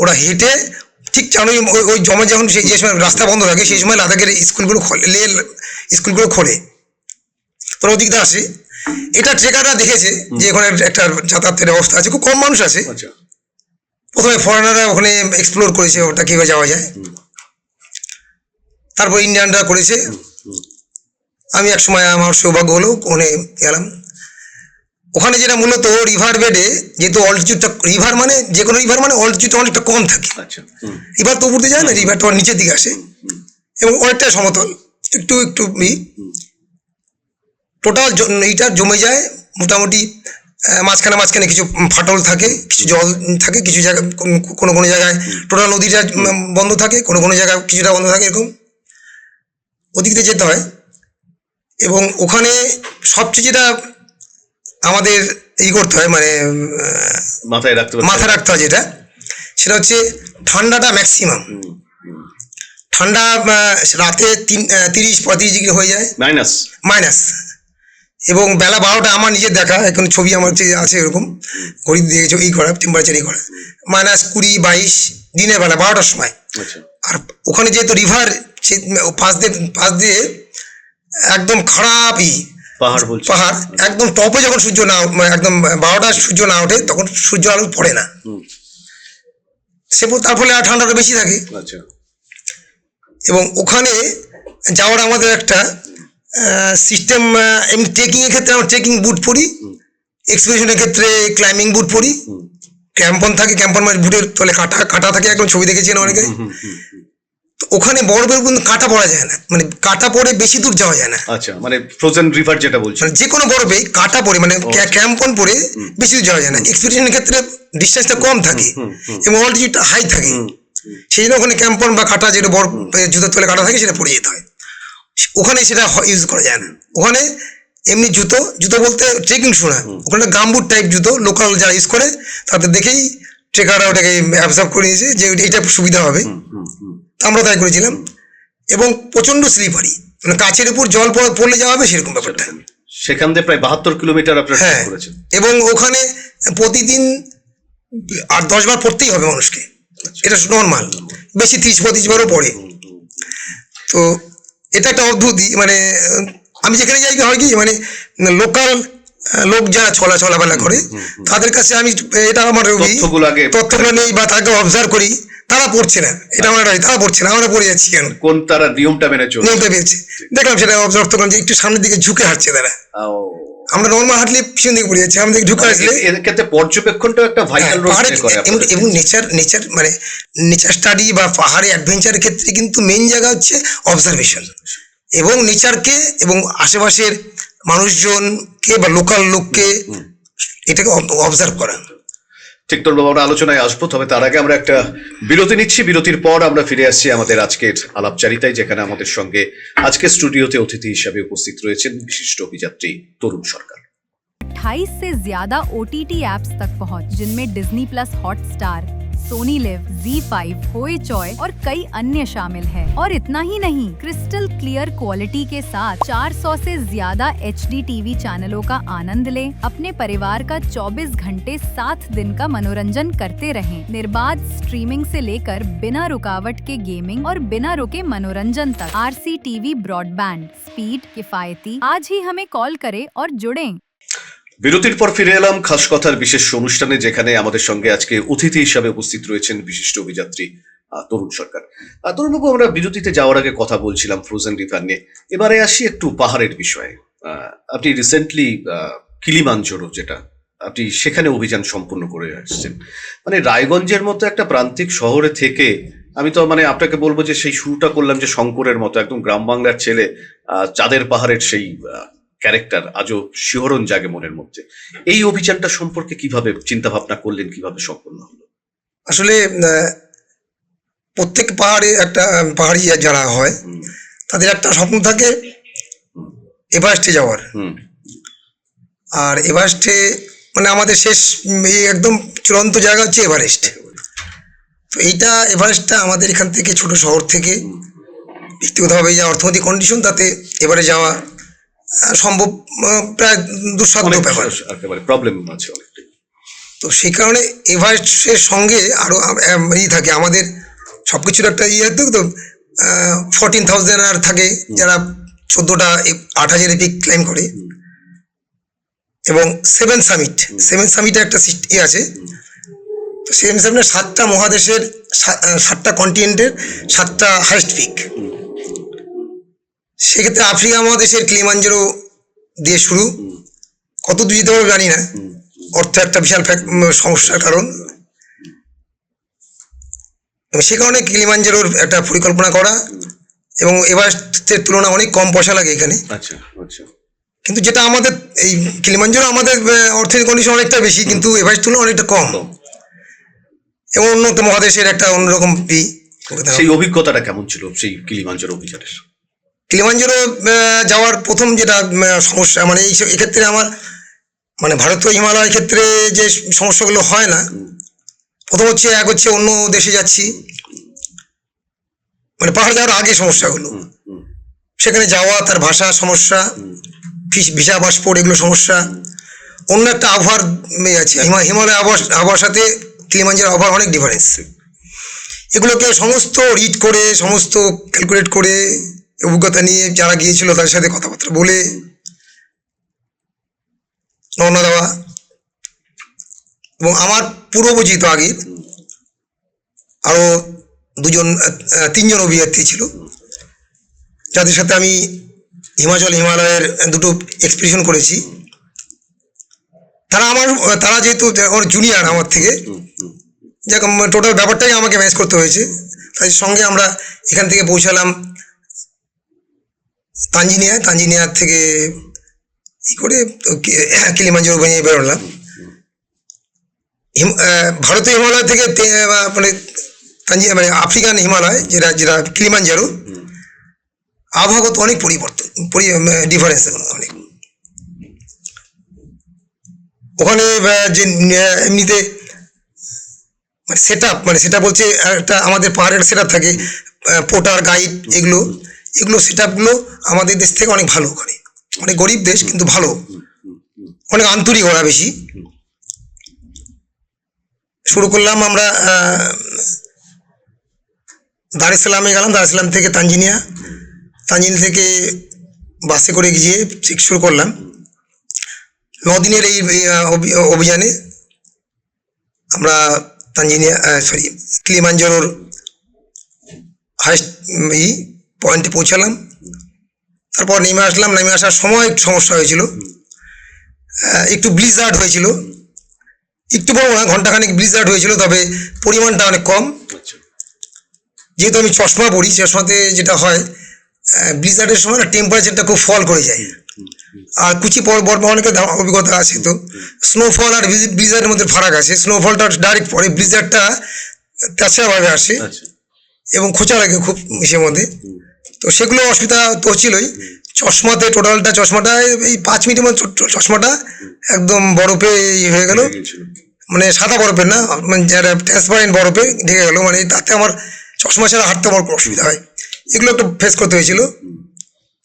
[SPEAKER 1] ওরা হেঁটে ঠিক জানো ওই জমা যখন সেই যে সময় রাস্তা বন্ধ থাকে সেই সময় লাদাখের স্কুলগুলো খোলে, স্কুলগুলো খোলে, তোরা ওদিকটা আসে। এটা ট্রেকাররা দেখেছে যে ওখানে একটা যাতায়াতের ব্যবস্থা আছে, খুব কম মানুষ আছে।
[SPEAKER 2] আচ্ছা।
[SPEAKER 1] প্রথমে ফরেনাররা ওখানে এক্সপ্লোর করেছে ওটা কীভাবে যাওয়া যায়, তারপর ইন্ডিয়ানরা করেছে। আমি এক সময় আমার সৌভাগ্য হলো ওখানে গেলাম। ওখানে যেটা মূলত রিভার বেডে, যেহেতু অল্টিটিউডটা রিভার মানে যে কোনো রিভার মানে অল্টিটিউডটা অনেকটা কম থাকে।
[SPEAKER 2] আচ্ছা।
[SPEAKER 1] রিভার তো উপরতে যায় না, রিভারটা নিচের দিকে আসে এবং অনেকটা সমতল, একটু একটু টোটাল এইটা জমে যায় মোটামুটি মাঝখানে মাঝখানে কিছু ফাটল থাকে, কিছু জল থাকে, কিছু জায়গায় কোনো কোনো জায়গায় টোটাল নদীটা বন্ধ থাকে, কোনো কোনো জায়গায় কিছুটা বন্ধ থাকে, এরকম ওদিক দিয়ে যেতে হয়। এবং ওখানে সবচেয়ে যেটা আমাদের করতে হয় মানে মাথায় রাখতে হয় যেটা, সেটা হচ্ছে ঠান্ডাটা ম্যাক্সিমাম। ঠান্ডা রাতে 30-35 ডিগ্রি হয়ে যায় মাইনাস। এবং বেলা 12টা আমার নিজের দেখা, এখন ছবি আমার আছে এরকম ঘড়ি দিয়েছে করা টেম্পারেচার করা -20-22 দিনের বেলা 12টার সময়। আর ওখানে যেহেতু রিভার পাশ দিয়ে একদম খারাপই পাহাড়, একদম টপে যখন সূর্য না একদম 12টার সূর্য না ওঠে তখন সূর্য আলো পড়ে না, তার ফলে আর ঠান্ডাটা বেশি থাকে। এবং ওখানে যাওয়ার আমাদের একটা সিস্টেম, এমনি ট্রেকিংয়ের ক্ষেত্রে আমরা ট্রেকিং বুট পরি, এক্সপিডিশনের ক্ষেত্রে ক্লাইম্বিং বুট পরি, ক্যাম্পন থাকে, ক্যাম্পন মানে বুটের তলে কাটা থাকে, একদম ছবি দেখেছেন অনেকে। ওখানে বরফের কিন্তু কাঁটা পড়া যায় না, মানে কাঁটা পড়ে বেশি দূর যাওয়া যায় না।
[SPEAKER 2] আচ্ছা, মানে ফ্রোজেন রিভার যেটা বলছেন,
[SPEAKER 1] মানে যে কোনো বরফে কাঁটা পড়ে মানে ক্যাম্পন পরে বেশি দূর যাওয়া যায় না। এক্সপিডিশনের ক্ষেত্রে ডিস্টেন্সটা কম থাকে এবং অল্টিটিউডটা হাই থাকে, সেই জন্য ওখানে ক্যাম্পন বা কাঁটা যেটা বরফ জুতোর তলে কাটা থাকে সেটা পড়ে যেতে হয়। ওখানে সেটা ইউজ করা যায় না। ওখানে এমনি জুতো বলতে ট্রেকিং শু না, ওখানে গামবুট টাইপ জুতো লোকাল যারা ইউজ করে তাদের দেখেই ট্রেকাররা ওটাকে অ্যাবজর্ব করে নিয়েছে যে এইটা সুবিধা হবে, আমরা তাই করেছিলাম। এবং প্রচন্ড স্লিপারি, মানে কাছের উপর জল পড়লে যাওয়া হবে সেরকম ব্যাপারটা।
[SPEAKER 2] সেখান থেকে প্রায় 72 কিলোমিটার আপনারা ট্রেক করেছেন।
[SPEAKER 1] এবং ওখানে প্রতিদিন 8-10 বার পড়তেই হবে মানুষকে, এটা নর্মাল, বেশি 30-35 বারও পড়ে। তো এটা একটা অদ্ভুতই, মানে আমি যেখানে যাই হয় কি মানে লোকাল লোক যারা চলাফেরা করে তাদের কাছে আমি এটা আমার তথ্যগুলো নেই বা তাকে অবজার্ভ করি, তারা পড়ছে না, এটা আমার তারা পড়ছে না, আমরা পড়ে যাচ্ছি কেন,
[SPEAKER 2] কোন তারা নিয়মটা পেয়েছে
[SPEAKER 1] দেখলাম সেটা অবজার্ভ করলাম যে একটু সামনের দিকে ঝুঁকে হাঁটছে তারা। আমরা নর্মাল হাঁটলে পিছন দিকে পড়ে যাচ্ছি, আমাদের ঝুঁকে আসলে
[SPEAKER 2] এর ক্ষেত্রে পর্যবেক্ষণটা একটা ভাইটাল রোল প্লে করে।
[SPEAKER 1] এবং নেচার মানে নেচার স্টাডি বা পাহাড়ে অ্যাডভেঞ্চারের ক্ষেত্রে কিন্তু মেইন জায়গা হচ্ছে অবজারভেশন এবং নেচারকে এবং আশেপাশের মানুষজনকে বা লোকাল লোককে এটাকে অবজার্ভ করা।
[SPEAKER 2] ঠিক তোর বাবা, আমরা আলোচনায় আসবো, তবে তার আগে আমরা একটা বিরতি নিচ্ছি। বিরতির পর আমরা ফিরে আসছি আমাদের আজকের আলাপচারিতায়, যেখানে আমাদের সঙ্গে আজকে স্টুডিওতে অতিথি হিসাবে উপস্থিত রয়েছেন বিশিষ্ট অভিযাত্রী তরুণ সরকার।
[SPEAKER 3] 28 से ज्यादा OTT ऐप्स तक पहुंच, जिनमें Disney plus, Hotstar, Sony Liv, ZEE5, होए चॉय और कई अन्य शामिल है। और इतना ही नहीं, क्रिस्टल क्लियर क्वालिटी के साथ 400 से ज्यादा HD टीवी चैनलों का आनंद लें। अपने परिवार का 24 घंटे 7 दिन का मनोरंजन करते रहें। निर्बाध स्ट्रीमिंग से लेकर बिना रुकावट के गेमिंग और बिना रुके मनोरंजन तक। RCTV ब्रॉडबैंड, स्पीड किफायती। आज ही हमें कॉल करें और जुड़ें।
[SPEAKER 2] বিরতির পর ফিরে এলাম খাস কথার বিশেষ অনুষ্ঠানে, যেখানে আমাদের সঙ্গে আজকে অতিথি হিসাবে উপস্থিত রয়েছেন বিশিষ্ট অভিযাত্রী তরুণ সরকার। তরুণবাবু, আমরা বিরতিতে যাওয়ার আগে কথা বলছিলাম ফ্রোজেন রিভার নিয়ে। এবারে আসি একটু পাহাড়ের বিষয়ে। আপনি রিসেন্টলি কিলিমাঞ্জারো, যেটা আপনি সেখানে অভিযান সম্পূর্ণ করে আসছেন, মানে রায়গঞ্জের মতো একটা প্রান্তিক শহরে থেকে আমি তো মানে আপনাকে বলবো যে সেই শুরুটা করলাম যে শঙ্করের মতো একদম গ্রাম বাংলার ছেলে, চাঁদের পাহাড়ের সেই ক্যারেক্টার আজও শিহরণ জাগে মনের মধ্যে। এই অভিযানটা সম্পর্কে কিভাবে চিন্তা ভাবনা করলেন, কিভাবে সম্পন্ন হলো?
[SPEAKER 1] আসলে প্রত্যেক পাহাড়ে একটা পাহাড়ি যারা হয় তাদের একটা স্বপ্ন থাকে এভারেস্টে যাওয়ার। আর এভারেস্টে মানে আমাদের শেষ এই একদম চূড়ান্ত জায়গা হচ্ছে এভারেস্ট। তো এইটা এভারেস্টটা আমাদের এখান থেকে ছোট শহর থেকে ব্যক্তিগতভাবে যা অর্থনৈতিক কন্ডিশন, তাতে এবারে যাওয়া সম্ভব প্রায় দুঃসাধ্য ব্যাপার,
[SPEAKER 2] প্রবলেম আছে অনেকটা।
[SPEAKER 1] তো সেই কারণে এভারেস্টের সঙ্গে আরো থাকে আমাদের সবকিছুর একটা তো 14,000 আর থাকে যারা 14টা 8,000 পিক ক্লাইম করে, এবং সেভেন সামিটে একটা আছে। তো সেভেন সামিটের 7টা মহাদেশের 7টা কন্টিনেন্টের 7টা হাইস্ট পিক। সেক্ষেত্রে আফ্রিকা মহাদেশের কিলিমাঞ্জারো দিয়ে শুরু, কত দূর যেতে পারবো জানি না, অর্থ একটা বিশাল সমস্যার কারণ। সে কারণে কিলিমাঞ্জারোর একটা পরিকল্পনা করা, এবং এভারেস্টের তুলনা অনেক কম পয়সা লাগে এখানে।
[SPEAKER 2] আচ্ছা আচ্ছা।
[SPEAKER 1] কিন্তু যেটা আমাদের এই কিলিমাঞ্জারো আমাদের অর্থনৈতিক কন্ডিশন অনেকটা বেশি, কিন্তু এভারেস্ট তুলনা অনেকটা কম, এবং অন্য মহাদেশের একটা অন্যরকম।
[SPEAKER 2] সেই অভিজ্ঞতাটা কেমন ছিল সেই কিলিমাঞ্জারো অভিযানের?
[SPEAKER 1] কিলিমাঞ্জারো যাওয়ার প্রথম যেটা সমস্যা, মানে এক্ষেত্রে আমার মানে ভারতীয় হিমালয়ের ক্ষেত্রে যে সমস্যাগুলো হয় না, প্রথম হচ্ছে অন্য দেশে যাচ্ছি, মানে পাহাড় যাওয়ার আগে সমস্যাগুলো, সেখানে যাওয়া, তার ভাষা সমস্যা, ভিসা পাসপোর্ট এগুলো সমস্যা। অন্য একটা আবহাওয়ার আছে, হিমালয় আবহাওয়ার সাথে কিলিমাঞ্জারো আবহাওয়ার অনেক ডিফারেন্স। এগুলোকে সমস্ত রিড করে, সমস্ত ক্যালকুলেট করে, অভিজ্ঞতা নিয়ে যারা গিয়েছিল তাদের সাথে কথাবার্তা বলে রওনা দেওয়া। এবং আমার পূর্বপরিচিত আগে আরো 3জন অভিযাত্রী ছিল, যাদের সাথে আমি হিমালয়ের দুটো এক্সপিডিশন করেছি। তারা যেহেতু জুনিয়র আমার থেকে, যেরকম টোটাল ব্যাপারটাই আমাকে ম্যানেজ করতে হয়েছে। তাদের সঙ্গে আমরা এখান থেকে পৌঁছালাম তানজানিয়া থেকে করে কিলিমাঞ্জারো নিয়ে বেরোলাম। ভারতীয় হিমালয় থেকে মানে আফ্রিকান হিমালয় যেটা কিলিমাঞ্জারো, আবহাওয়াগত অনেক পরিবর্তন, ডিফারেন্স অনেক। ওখানে যে এমনিতে মানে সেট আপ বলছে একটা আমাদের পাহাড়ের সেট আপ থাকে, পোর্টার গাইড, এগুলো সেট আপগুলো আমাদের দেশ থেকে অনেক ভালো। ওখানে অনেক গরিব দেশ, কিন্তু ভালো, অনেক আন্তরিক ওরা বেশি। শুরু করলাম আমরা দার এস সালামে গেলাম, দার এস সালাম থেকে তানজানিয়া থেকে বাসে করে গিয়ে শুরু করলাম 9 দিনের এই অভিযানে। আমরা কিলিমাঞ্জারোর হাইস্ট পয়েন্টে পৌঁছালাম। তারপর নেমে আসলাম। নেমে আসার সময় একটু সমস্যা হয়েছিল, একটু ব্লিজার্ড হয়েছিল, একটু বড় না, ঘন্টাখানেক ব্লিজার্ড হয়েছিল, তবে পরিমাণটা অনেক কম। যেহেতু আমি চশমা পরি, চশমাতে যেটা হয় ব্লিজার্ডের সময় না টেম্পারেচারটা খুব ফল করে যায়, আর কুচি অনেকের অভিজ্ঞতা আছে। তো স্নোফল আর ব্লিজারের মধ্যে ফারাক আছে। স্নোফলটা ডাইরেক্ট পরে, ব্লিজারটা তাছাড়াভাবে আসে
[SPEAKER 2] আচ্ছা।
[SPEAKER 1] এবং খোঁচা লাগে খুব ইসের মধ্যে। তো সেগুলো অসুবিধা তো হচ্ছিলই। চশমাতে টোটালটা চশমাটা এই 5 মিনিটের মধ্যে চশমাটা একদম বরফে হয়ে গেল, মানে সাদা বরফের না, মানে যারা ট্রান্সপারেন্ট বরফে ঢেকে গেল, মানে তাতে আমার চশমা ছাড়া হাঁটতে আমার খুব অসুবিধা হয়। এগুলো একটু ফেস করতে হয়েছিল।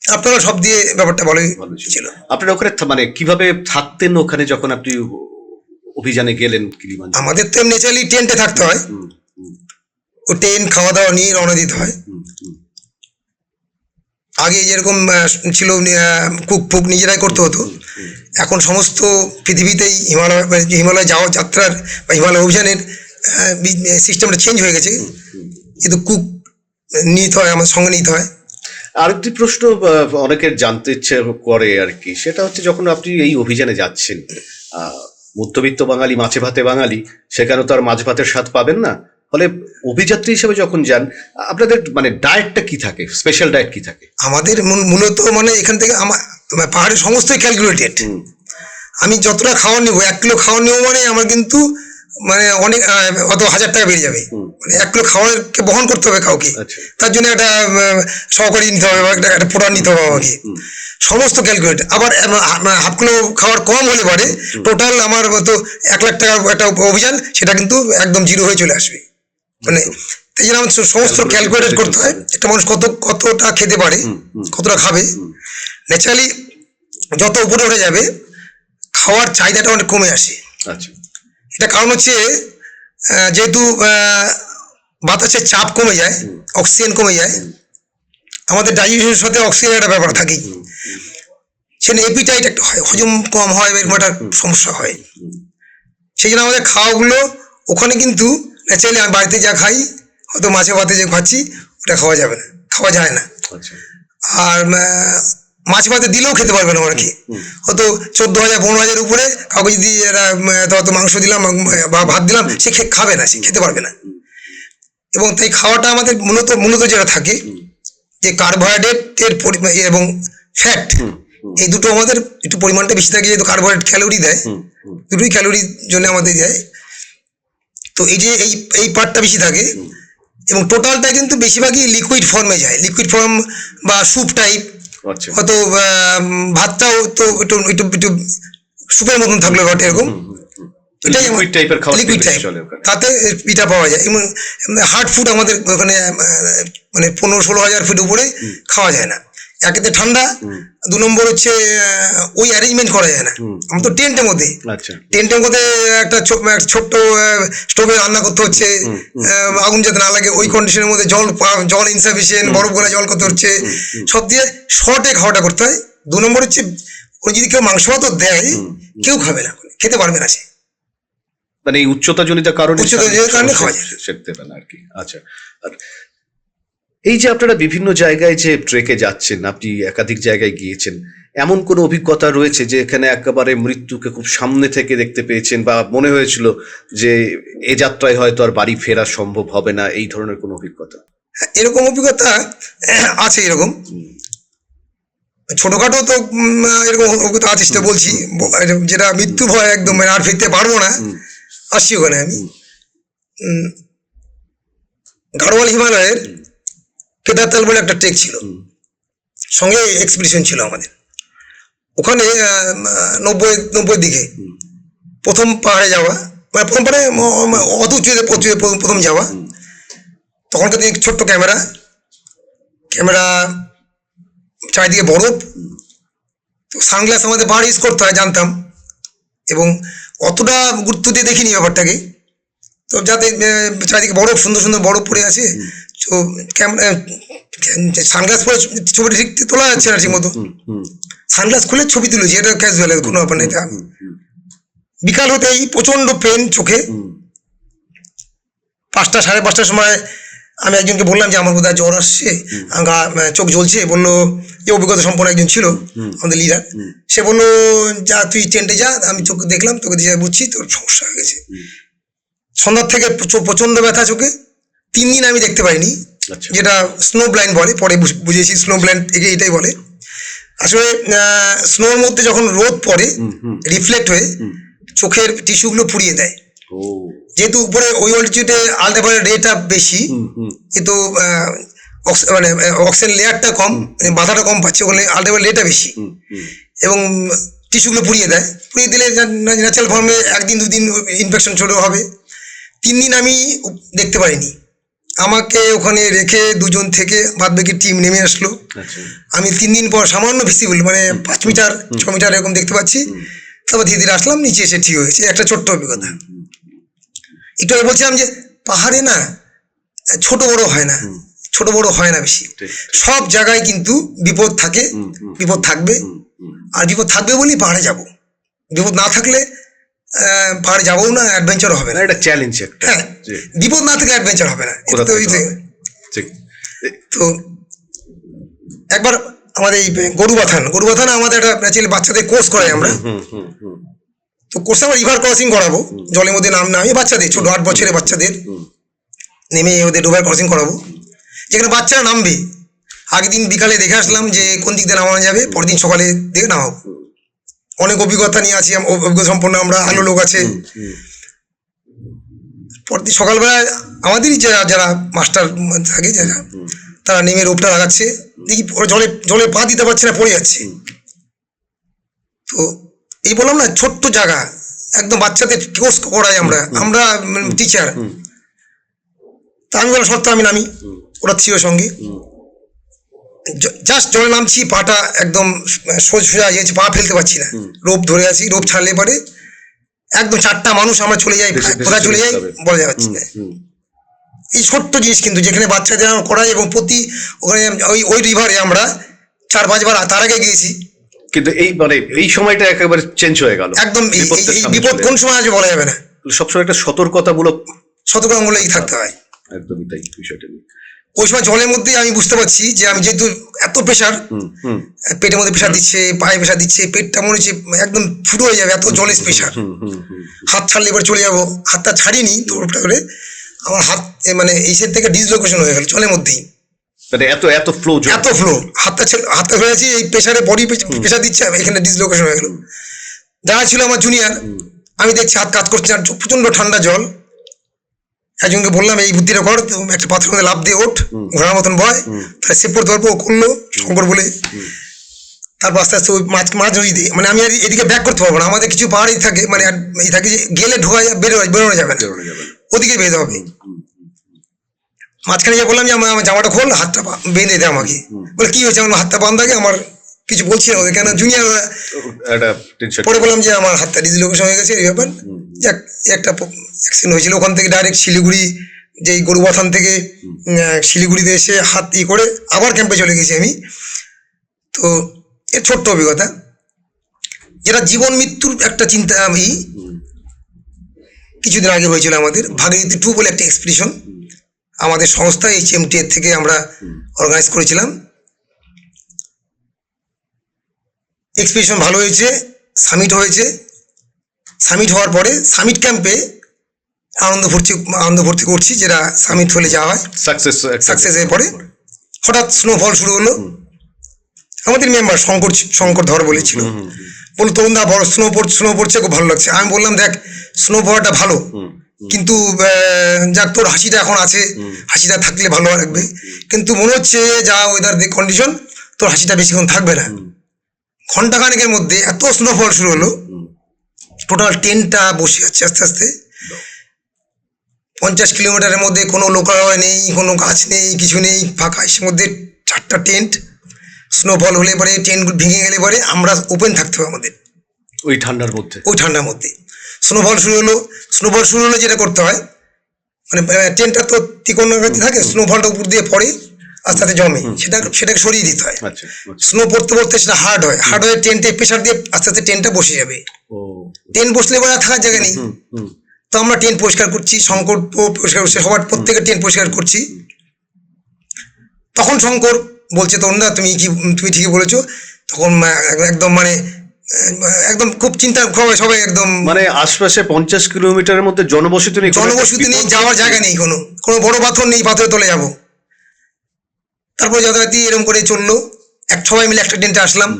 [SPEAKER 1] আপনারা সব দিয়ে ব্যাপারটা ভালোই ছিল।
[SPEAKER 2] আপনারা ওখানে মানে কিভাবে থাকতেন ওখানে যখন আপনি অভিযানে গেলেন কিলিমাঞ্জারো?
[SPEAKER 1] আমাদের তো ন্যাচারালি টেন্টে থাকতে হয়। ও টেন্ট খাওয়া দাওয়া নিয়ে রওনা দিতে হয়। আগে যেরকম ছিল কুক ফুক নিজেরাই করতে হতো, এখন সমস্ত পৃথিবীতেই হিমালয় যাওয়া যাত্রার বা হিমালয় অভিযানের সিস্টেমটা চেঞ্জ হয়ে গেছে। কিন্তু কুক নিতে হয়, আমার সঙ্গে নিতে হয়।
[SPEAKER 2] আরেকটি প্রশ্ন অনেকের জানতে ইচ্ছে করে আর কি, সেটা হচ্ছে যখন আপনি এই অভিযানে যাচ্ছেন, মধ্যবিত্ত বাঙালি, মাছে ভাতে বাঙালি, সেখানে তো আর মাছ ভাতের স্বাদ পাবেন না। ফলে অভিযাত্রী হিসেবে যখন যান, আপনাদের মানে ডায়েটটা কি থাকে, স্পেশাল ডায়েট কি থাকে?
[SPEAKER 1] আমাদের মূলত মানে এখান থেকে আমার পাহাড়ের সমস্তই ক্যালকুলেটেড। আমি যতটা খাওয়ার নিবো, 1 কিলো খাওয়ার নিবো মানে আমার কিন্তু মানে অনেক অত 1000 টাকা বেরিয়ে যাবে। মানে 1 কিলো খাওয়ারকে বহন করতে হবে কাউকে, তার জন্য একটা সহকারী নিতে হবে বা একটা পোড়া নিতে হবে আমাকে। সমস্ত ক্যালকুলেট। আবার 1/2 কিলো খাওয়ার কম হলে পারে টোটাল আমার তো 1 লাখ টাকার একটা অভিযান, সেটা কিন্তু একদম জিরো হয়ে চলে আসবে। মানে তাই জন্য আমার সমস্ত ক্যালকুলেট করতে হয় একটা মানুষ কতটা খেতে পারে, কতটা খাবে। ন্যাচারালি যত উপরে উঠে যাবে খাওয়ার চাহিদাটা অনেক কমে আসে।
[SPEAKER 2] আচ্ছা।
[SPEAKER 1] এটা কারণ হচ্ছে যেহেতু বাতাসের চাপ কমে যায়, অক্সিজেন কমে যায়, আমাদের ডাইজেশনের সাথে অক্সিজেনের একটা ব্যাপার থাকেই। সেখানে এপিটাইট একটা হয়, হজম কম হয়, এরকম একটা সমস্যা হয়। সেই জন্য আমাদের খাওয়াগুলো ওখানে কিন্তু ন্যাচারালি আমি বাড়িতে যা খাই, হয়তো মাছে ভাতে যে খাচ্ছি ওটা খাওয়া যাবে না, খাওয়া যায় না। আর মাছ ভাতে দিলেও খেতে পারবে না অনেকে। হয়তো 14,000 15,000 উপরে কাউকে যদি হয়তো মাংস দিলাম বা ভাত দিলাম, সে খাবে না, সে খেতে পারবে না। এবং তাই খাওয়াটা আমাদের মূলত যেটা থাকে যে কার্বোহাইড্রেটের এবং ফ্যাট, এই দুটো আমাদের একটু পরিমাণটা বেশি থাকে। যেহেতু কার্বোহাইড্রেট ক্যালোরি দেয়, দুটোই ক্যালোরির জন্য আমাদের দেয়। তো এই যে এই পার্টটা বেশি থাকে এবং টোটালটা কিন্তু বেশিরভাগই লিকুইড ফর্মে যায়, লিকুইড ফর্ম বা স্যুপ টাইপ। হয়তো ভাতটাও তো একটু একটু একটু স্যুপের মতন থাকলো ঘটে এরকম, এটাই লিকুইড টাইপ। তাতে পিঠা পাওয়া যায়। এবং হার্ড ফুড আমাদের ওখানে মানে 15-16,000 ফিট উপরে খাওয়া যায় না। একেতে ঠান্ডা, 2 নম্বর হচ্ছে ওই অ্যারেঞ্জমেন্ট করা যায় না। আমরা তো টেন্টের মধ্যে, টেন্টের মধ্যে একটা ছোট্ট স্টোভে রান্না করতে হচ্ছে, আগুন যাতে না লাগে, ওই কন্ডিশনের মধ্যে জল ইনসাফিসিয়েন্ট, বরফ গোলা জল করতে হচ্ছে, সব দিয়ে শর্টে খাওয়াটা করতে হয়। 2 নম্বর হচ্ছে যদি কেউ মাংস ভাতও দেয়, কেউ খাবে না, খেতে পারবে না সে,
[SPEAKER 2] মানে এই উচ্চতাজনিত কারণে
[SPEAKER 1] খাওয়া যায়
[SPEAKER 2] আর কি। আচ্ছা, আর এই যে আপনারা বিভিন্ন জায়গায় যে ট্রেকে যাচ্ছেন, আপনি একাধিক জায়গায় গিয়েছেন, এমন কোনো অভিজ্ঞতা রয়েছে যে এখানে একেবারে মৃত্যুকে খুব সামনে থেকে দেখতে পেয়েছেন বা মনে হয়েছিল যে এ যাত্রায় হয়তো আর বাড়ি ফেরা সম্ভব হবে না, এই ধরনের কোনো অভিজ্ঞতা?
[SPEAKER 1] এরকম অভিজ্ঞতা আছে। এরকম ছোটখাটো তো এরকম অভিজ্ঞতা আছে, সেটা বলছি। যেটা মৃত্যু ভয় একদম আর ফিরতে পারবো না, আসছি ওখানে আমি। গাড়োয়াল হিমালয়ের কেদারতাল বলে একটা ট্রেক ছিল, সঙ্গে এক্সপিডিশন ছিল আমাদের। ওখানে 90 দিকে প্রথম পাহাড়ে যাওয়া, মানে প্রথম পাহাড়ে অত উঁচুতে প্রথম যাওয়া। তখনকার দিনে ছোট্ট ক্যামেরা চারিদিকে বরফ, তো সানগ্লাস আমাদের বার ইউজ করতে হয় জানতাম, এবং অতটা গুরুত্ব দিয়ে দেখিনি ব্যাপারটাকে। তো যাতে চারিদিকে বরফ, সুন্দর সুন্দর বরফ পড়ে আছে, তো ক্যামেরা সানগ্লাস পরে ছবিটা ঠিক তোলা যাচ্ছে না ঠিক মতো। সানগ্লাস খুলে ছবি তুলেছি, এটা ক্যাজুয়াল, কোনো ব্যাপার নেই। বিকাল হতেই প্রচন্ড পেন চোখে। 5টা 5:30টার সময় আমি একজনকে বললাম যে আমার বোধহয় জ্বর আসছে, চোখ জ্বলছে। বললো, যে অভিজ্ঞতা সম্পন্ন একজন ছিল আমাদের লিডার, সে বললো যা তুই টেন্টে যা, আমি চোখ দেখলাম, তোকে দিয়ে বুঝছি তোর সমস্যা হয়ে গেছে। সন্ধ্যার থেকে প্রচন্ড ব্যথা চোখে, 3 দিন আমি দেখতে পাইনি, যেটা স্নো ব্লাইন্ড বলে, পরে বুঝেছি স্নো ব্লাইন্ড এটাই বলে। আসলে স্নোর মধ্যে যখন রোদ পড়ে রিফ্লেক্ট হয়ে চোখের টিস্যুগুলো পুড়িয়ে দেয়।
[SPEAKER 2] ও
[SPEAKER 1] যেহেতু উপরে ওই অল্টিটিউডে আলট্রাভায়োলেট রেটা বেশি, কিন্তু মানে অক্সিজেন লেয়ারটা কম, মাথাটা কম পাচ্ছে, ওখানে আলট্রাভায়োলেট রেটা বেশি এবং টিস্যুগুলো পুড়িয়ে দেয়। পুড়িয়ে দিলে ন্যাচারাল ফর্মে একদিন দুদিন ইনফেকশন শুরু হবে। 3 দিন আমি দেখতে পাইনি, আমাকে ওখানে রেখে 2 জন থেকে বাদবাকি টিম নেমে আসলো।
[SPEAKER 2] আচ্ছা
[SPEAKER 1] আমি 3 দিন পর সামান্য ভিজিবল মানে 5 মিটার 6 মিটার এরকম দেখতে পাচ্ছি। তারপর ধীরে ধীরে আসলাম, নিচে এসে ঠিক হয়েছে। একটা ছোট্ট অভিজ্ঞতা। একটু আগে বলছিলাম যে পাহাড়ে না ছোট বড় হয় না, ছোট বড় হয় না বেশি,
[SPEAKER 2] ঠিক।
[SPEAKER 1] সব জায়গায় কিন্তু বিপদ থাকে, বিপদ থাকবে। আর বিপদ থাকবে বলেই পাহাড়ে যাব, বিপদ না থাকলে পাহাড়ে যাবো না, অ্যাডভেঞ্চার হবে না।
[SPEAKER 2] এটা চ্যালেঞ্জ একটা।
[SPEAKER 1] হ্যাঁ,
[SPEAKER 2] জি,
[SPEAKER 1] বিপদ না থাকলে অ্যাডভেঞ্চার হবে না।
[SPEAKER 2] কোথা
[SPEAKER 1] তো
[SPEAKER 2] থেকে হবে? ঠিক।
[SPEAKER 1] তো একবার আমাদের এই গরুবাথান আমাদের একটা ন্যাচারালি বাচ্চাদের কোর্স করাই আমরা। তো কোর্সে আমরা রিভার ক্রসিং করাবো, জলের মধ্যে নামিয়ে বাচ্চাদের, ছোট 8 বছরের বাচ্চাদের নেমে ওদের রিভার ক্রসিং করাবো, যেখানে বাচ্চারা নামবে। আগের দিন বিকালে দেখে আসলাম যে কোন দিক দিয়ে নামানো যাবে, পরের দিন সকালে দেখে নামাবো। অনেক অভিজ্ঞতা নিয়ে আছি, অভিজ্ঞতা সম্পন্ন আমরা, আলো লোক আছে। পরের দিন সকালবেলায় আমাদেরই যারা মাস্টার থাকে যারা, তারা নেমে রোপটা লাগাচ্ছে, দেখি ওরা জলে পা দিতে পারছে না, পড়ে যাচ্ছে। তো এই বললাম না, ছোট্ট জায়গা, একদম বাচ্চাদের কোর্স করাই আমরা টিচার। তা আমি বললাম সত্য আমি নামি, ওরা ছিল সঙ্গে। জাস্ট জলে নামছি, পাটা একদম সোজা গিয়েছে, পা ফেলতে পারছি না, রোপ ধরে আছি। রোপ ছাড়লে পরে একদম 4টা মানুষ আমরা চলে যাই, কোথায় চলে যাই বলা যাচ্ছে না। এই ছোট্ট জিনিস কিন্তু যেখানে বাচ্চাদের আমরা করাই, এবং প্রতি ওখানে ওই রিভারে আমরা 4-5 বার তার আগে গিয়েছি।
[SPEAKER 2] কিন্তু এই মানে এই সময়টা একেবারে চেঞ্জ হয়ে গেল
[SPEAKER 1] একদম এই
[SPEAKER 2] সামনে
[SPEAKER 1] বিপদ
[SPEAKER 2] চলে
[SPEAKER 1] কোন সময় আসবে বলা যাবে না,
[SPEAKER 2] সবসময় একটা সতর্কতামূলক।
[SPEAKER 1] সতর্কতামূলক থাকতে হয়।
[SPEAKER 2] একদমই তাই বিষয়টা নিয়ে।
[SPEAKER 1] ওই সময় জলের মধ্যেই আমি বুঝতে পারছি যে আমি যেহেতু এত প্রেশার, পেটের মধ্যে প্রেশার দিচ্ছে, পায়ে প্রেশার দিচ্ছে, পেটটা মনে হচ্ছে একদম ফুটো হয়ে যাবে, এত জলের প্রেশার। হাত ছাড়লে এবার চলে যাবো, হাতটা ছাড়িনি তো ওটা করে আমার হাত মানে এই সাইড থেকে ডিসলোকেশন হয়ে গেল জলের মধ্যেই।
[SPEAKER 2] মানে এত ফ্লো,
[SPEAKER 1] এত ফ্লো, হাতটা ধরে আছি, এই প্রেশারে বডি প্রেশার দিচ্ছে, এখানে ডিসলোকেশন হয়ে গেল। যারা ছিল আমার জুনিয়র, আমি দেখছি হাত কাজ করছে, আর প্রচন্ড ঠান্ডা জল। একজনকে বললাম এই বুদ্ধিটা কর, একটা পাথরের মধ্যে লাফ দিয়ে ওঠ, ঘোড়ার মতন বয়, তাহলে সে পড়তে পারবো। ও করলো, শঙ্কর বলে। তারপর আস্তে আস্তে ওই মাছ নদীতে, মানে আমি আর এদিকে ব্যাক করতে পারবো না, আমাদের কিছু পাহাড়ি থাকে, মানে এই থাকে যে গেলে ঢোকা বেরোনো যাবে না, ওদিকে বেঁধে হবে। মাঝখানে যা বললাম যে আমার জামাটা খোল, হাতটা বেঁধে দে আমাকে। বলে কি হয়েছে, আমার হাতটা বাঁধাকে, আমার কিছু বলছি না ওদের, কেন জুনিয়র। পরে বললাম যে আমার হাতটা ডিসলোকেশন হয়ে গেছে, এই ব্যাপার। যাক, একটা অ্যাক্সিডেন্ট হয়েছিল, ওখান থেকে ডাইরেক্ট শিলিগুড়ি, যেই গরুবাথান থেকে শিলিগুড়িতে এসে হাত করে আবার ক্যাম্পে চলে গেছি আমি। তো এর ছোট্ট অভিজ্ঞতা, যেটা জীবন মৃত্যুর একটা চিন্তা। আমি কিছুদিন আগে হয়েছিল আমাদের ভাগীরথী 2 বলে একটা এক্সপিডিশন, আমাদের সংস্থা HMT এর থেকে আমরা অর্গানাইজ করেছিলাম। এক্সপিডিশন ভালো হয়েছে, সামিট হয়েছে। সামিট হওয়ার পরে সামিট ক্যাম্পে আনন্দ ভর্তি করছি, যেটা সামিট হলে যাওয়া হয় সাকসেসের পরে। হঠাৎ স্নোফল শুরু হলো। আমাদের মেম্বার শঙ্কর ধর বলেছিল, বললো তরুণ দা বড় স্নো পড়ছে, খুব ভালো লাগছে। আমি বললাম দেখ, স্নো পড়াটা ভালো, কিন্তু যাক তোর হাসিটা এখন আছে, হাসিটা থাকলে ভালো লাগবে, কিন্তু মনে হচ্ছে যা ওয়েদার কন্ডিশন, তোর হাসিটা বেশিক্ষণ থাকবে না। ঘন্টাখানেকের মধ্যে এত স্নোফল শুরু হলো, টোটাল টেন্টটা বসে যাচ্ছে আস্তে আস্তে। 50 কিলোমিটারের মধ্যে কোনো লোকালয় নেই, কোনো গাছ নেই, কিছু নেই, ফাঁকা। এর মধ্যে 4টা টেন্ট। স্নোফল হলে পরে টেন্টগুলো ভেঙে গেলে পরে আমরা ওপেন থাকতে হবে আমাদের
[SPEAKER 2] ওই ঠান্ডার মধ্যে। স্নোফল শুরু হলে যেটা করতে হয়, মানে টেন্টটা তো ত্রিকোণাকৃতি থাকে, স্নোফলটা উপর দিয়ে পড়ে আস্তে আস্তে জমে, সেটাকে সরিয়ে দিতে হয়। স্নো পড়তে সেটা হার্ড হয়ে টেন্টে প্রেশার দিয়ে আস্তে আস্তে টেন্টটা বসে যাবে। টেন্ট বসলে এবার থাকার জায়গা নেই, তো আমরা টেন্ট পরিষ্কার করছি, শঙ্কর পরিষ্কার করছে, সবার প্রত্যেকের টেন্ট পরিষ্কার করছি। তখন শঙ্কর বলছে, তরুণদা তুমি ঠিকই বলেছো। তখন একদম মানে একদম খুব চিন্তা, সবাই একদম, মানে আশপাশে 50 কিলোমিটারের মধ্যে জনবসতি নেই,
[SPEAKER 1] যাওয়ার জায়গা নেই, কোনো বড় পাথর নেই, পাথরে তলে যাবো। তারপর যথারীতি এরকম করে চললো। সবাই মিলে একটা টেন্টে আসলাম,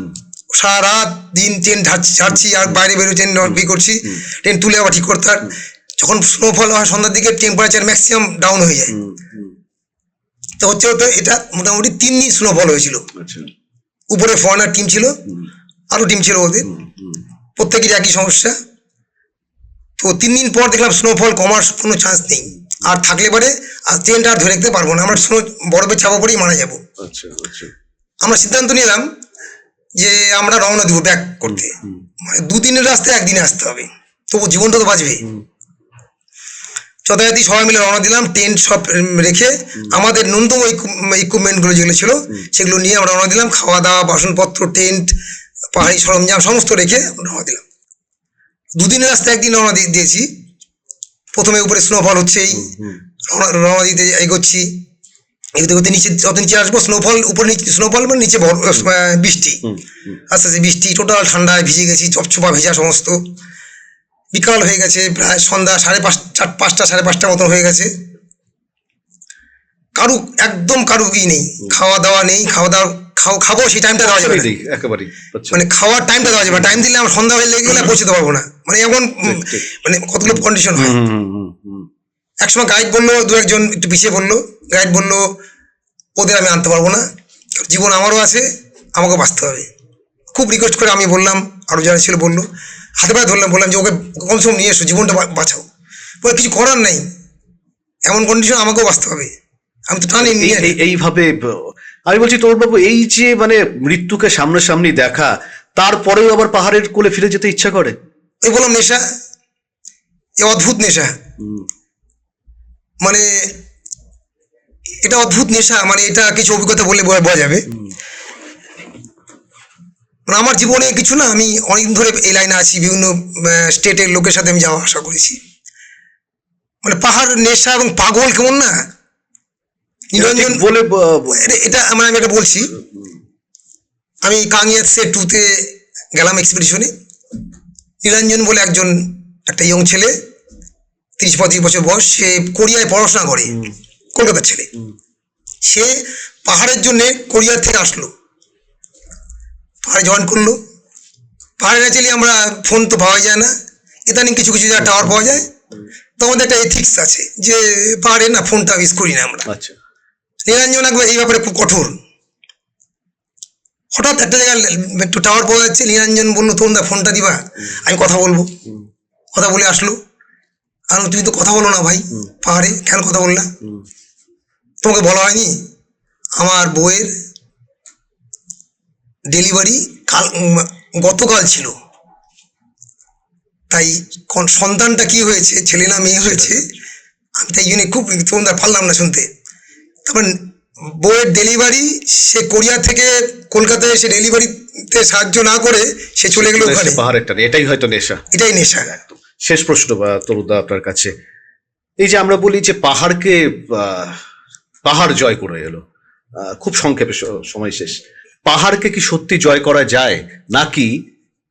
[SPEAKER 1] সারা রাত দিন ট্রেন ঝাড়ছি আর বাইরে বেরোয় ট্রেন করছি, ট্রেন তুলে আবার ঠিক করতে হয়। যখন স্নোফল হয় সন্ধ্যার দিকে টেম্পারেচার ম্যাক্সিমাম ডাউন হয়ে যায়। তো হচ্ছে এটা মোটামুটি 3 দিন স্নোফল হয়েছিল। উপরে ফরেনার টিম ছিল, আরো টিম ছিল ওদের, প্রত্যেকের একই সমস্যা। তো 3 দিন পর দেখলাম স্নোফল কমার কোনো চান্স নেই, আর থাকলে পরে আর ট্রেনটা আর ধরে রাখতে পারবো না, আমরা স্নো বরফে চাপা পরেই মারা যাবো। আমরা সিদ্ধান্ত নিলাম যে আমরা রওনা দিব ব্যাক করতে, মানে 2 দিনের রাস্তায় 1 দিনে আসতে হবে, তবু জীবনটা তো বাঁচবে। যথারীতি সবাই মিলে রওনা দিলাম, টেন্ট সব রেখে আমাদের ন্যূনতম ইকুইপমেন্টগুলো যেগুলো ছিল সেগুলো নিয়ে আমরা রওনা দিলাম। খাওয়া দাওয়া, বাসনপত্র, টেন্ট, পাহাড়ি সরঞ্জাম সমস্ত রেখে রওনা দিলাম। 2 দিনের রাস্তায় 1 দিন রওনা দিয়েছি। প্রথমে উপরে স্নোফল হচ্ছেই, রওনা দিতে এগোচ্ছি, এগোতে এগোতে নিচে যত নিচে আসবো স্নোফল, উপরে স্নোফল মানে নিচে বৃষ্টি, আস্তে আস্তে বৃষ্টি, টোটাল ঠান্ডায় ভিজে গেছি, চপচপা ভেজা সমস্ত। বিকাল হয়ে গেছে, প্রায় সন্ধ্যা 5:30 সাড়ে 5টার মতন হয়ে গেছে। একদম কারু কি নেই, খাওয়া দাওয়া নেই, খাবো সেই টাইমটা দেওয়া যাবে না, মানে খাওয়ার টাইমটা দেওয়া যাবে না। টাইম দিলে আমার সন্ধ্যা হয়ে লেগে গেলে পৌঁছতে পারবো না, মানে এমন মানে কতগুলো কন্ডিশন হয়। একসময় গাইড বললো, 2-1 একটু পিছিয়ে বললো, গাইড বললো ওদের আমি আনতে পারবো না, জীবন আমারও আছে, আমাকে বাঁচতে হবে। খুব রিকোয়েস্ট করে আমি বললাম, আরও যারা ছিল বললো, হাতে পায়ে ধরলাম, বললাম যে ওকে কমসে কম নিয়ে এসো, জীবনটা বাঁচাও। বলে কিছু করার নেই, এমন কন্ডিশন আমাকেও বাঁচতে হবে, আমি তো টানি নিয়ে।
[SPEAKER 2] এইভাবে আমি বলছি তরুণবাবু, এই যে মানে মৃত্যুকে সামনাসামনি দেখা, তারপরেও আবার পাহাড়ের কোলে ফিরে যেতে ইচ্ছা করে।
[SPEAKER 1] এই বললাম নেশা, এ অদ্ভুত নেশা, মানে এটা অদ্ভুত নেশা, মানে এটা কিছু অভিজ্ঞতা বললে বোঝা যাবে। মানে আমার জীবনে কিছু না, আমি অনেকদিন ধরে এই লাইনে আছি, বিভিন্ন স্টেটের লোকের সাথে আমি যাওয়া আসা করেছি। মানে পাহাড় নেশা এবং পাগল কেমন না নিরঞ্জন
[SPEAKER 2] বলে,
[SPEAKER 1] এটা আমি এটা বলছি। আমি কাংয়ার সে 2-তে গেলাম এক্সপিডিশনে। নিরঞ্জন বলে একটা ইয়ং ছেলে, 30-35 বছর বয়স, সে কোরিয়ায় পড়াশোনা করে, কলকাতার ছেলে। সে পাহাড়ের জন্যে কোরিয়ার থেকে আসলো, পাহাড়ে জয়েন করলো। পাহাড়ে না চলে আমরা ফোন তো পাওয়া যায় না, ইদানিং কিছু কিছু জায়গায় টাওয়ার পাওয়া যায়, তো আমাদের একটা এথিক্স আছে যে পাহাড়ে না ফোনটা ইউজ করি না আমরা। নিরঞ্জন একবার এই ব্যাপারে খুব কঠোর। হঠাৎ একটা জায়গায় একটু টাওয়ার পাওয়া যাচ্ছে, নিরঞ্জন বললো তরুণ দা ফোনটা দিবা, আমি কথা বলবো। কথা বলে আসলো, আর তুমি তো কথা বলো না ভাই পাহাড়ে, কেন কথা বললা? তোমাকে বলা হয়নি আমার বউয়ের ডেলিভারি গতকাল ছিল, তাই সন্তানটা কি হয়েছে, ছেলে না মেয়ে হয়েছে, আমি তাই জন্য খুব তোমাদের পারলাম না শুনতে। তারপর বউয়ের ডেলিভারি, সে কোরিয়া থেকে কলকাতায় এসে ডেলিভারিতে সাহায্য না করে সে চলে গেল ওখানে
[SPEAKER 2] পাহাড়ের টানে। এটাই হয়তো নেশা,
[SPEAKER 1] এটাই নেশা।
[SPEAKER 2] একদম। শেষ প্রশ্ন তরুণদা আপনার কাছে, এই যে আমরা বলি যে পাহাড় জয় করে এলো, খুব সংক্ষেপে সময় শেষ, পাহাড়কে কি সত্যি জয় করা যায়, নাকি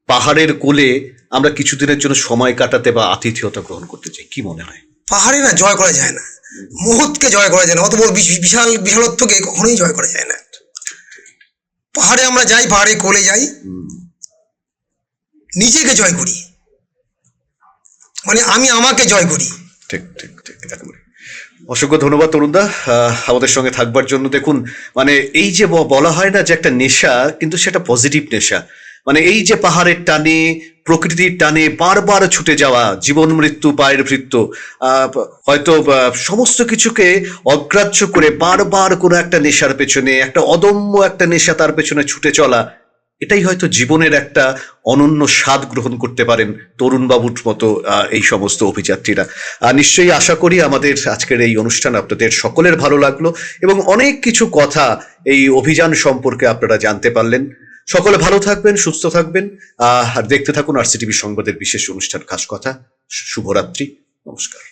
[SPEAKER 2] পাহাড়ের কোলে আমরা কিছুদিনের জন্য সময় কাটাতে বা আতিথেয়তা গ্রহণ করতে চাই? কি মনে হয়?
[SPEAKER 1] পাহাড়ে না জয় করা যায় না, মুহূর্তকে জয় করা যায় না, অত বড় বিশালত্বকে কখনোই জয় করা যায় না। পাহাড়ে আমরা যাই, পাহাড়ে কোলে যাই, নিজেকে জয় করি, মানে আমি আমাকে জয় করি।
[SPEAKER 2] ঠিক ঠিক ঠিক, একেবারে। অসংখ্য ধন্যবাদ তরুণদা আমাদের সঙ্গে থাকবার জন্য। দেখুন, মানে এই যে বলা হয় না যে একটা নেশা, কিন্তু সেটা পজিটিভ নেশা। মানে এই যে পাহাড়ের টানে, প্রকৃতির টানে বারবার ছুটে যাওয়া, জীবন মৃত্যু পায়ের ভৃত্য, হয়তো সমস্ত কিছুকে অগ্রাহ্য করে বারবার কোনো একটা নেশার পেছনে, একটা অদম্য একটা নেশা তার পেছনে ছুটে চলা, এটাই হয়তো জীবনের একটা অনন্য স্বাদ গ্রহণ করতে পারেন তরুণবাবুর মতো এই সমস্ত অভিযাত্রীরা। নিশ্চয়ই আশা করি আমাদের আজকের এই অনুষ্ঠান আপনাদের সকলের ভালো লাগলো, এবং অনেক কিছু কথা এই অভিযান সম্পর্কে আপনারা জানতে পারলেন। সকলে ভালো থাকবেন, সুস্থ থাকবেন, আর দেখতে থাকুন RCTV সংবাদের বিশেষ অনুষ্ঠান খাস কথা। শুভরাত্রি, নমস্কার।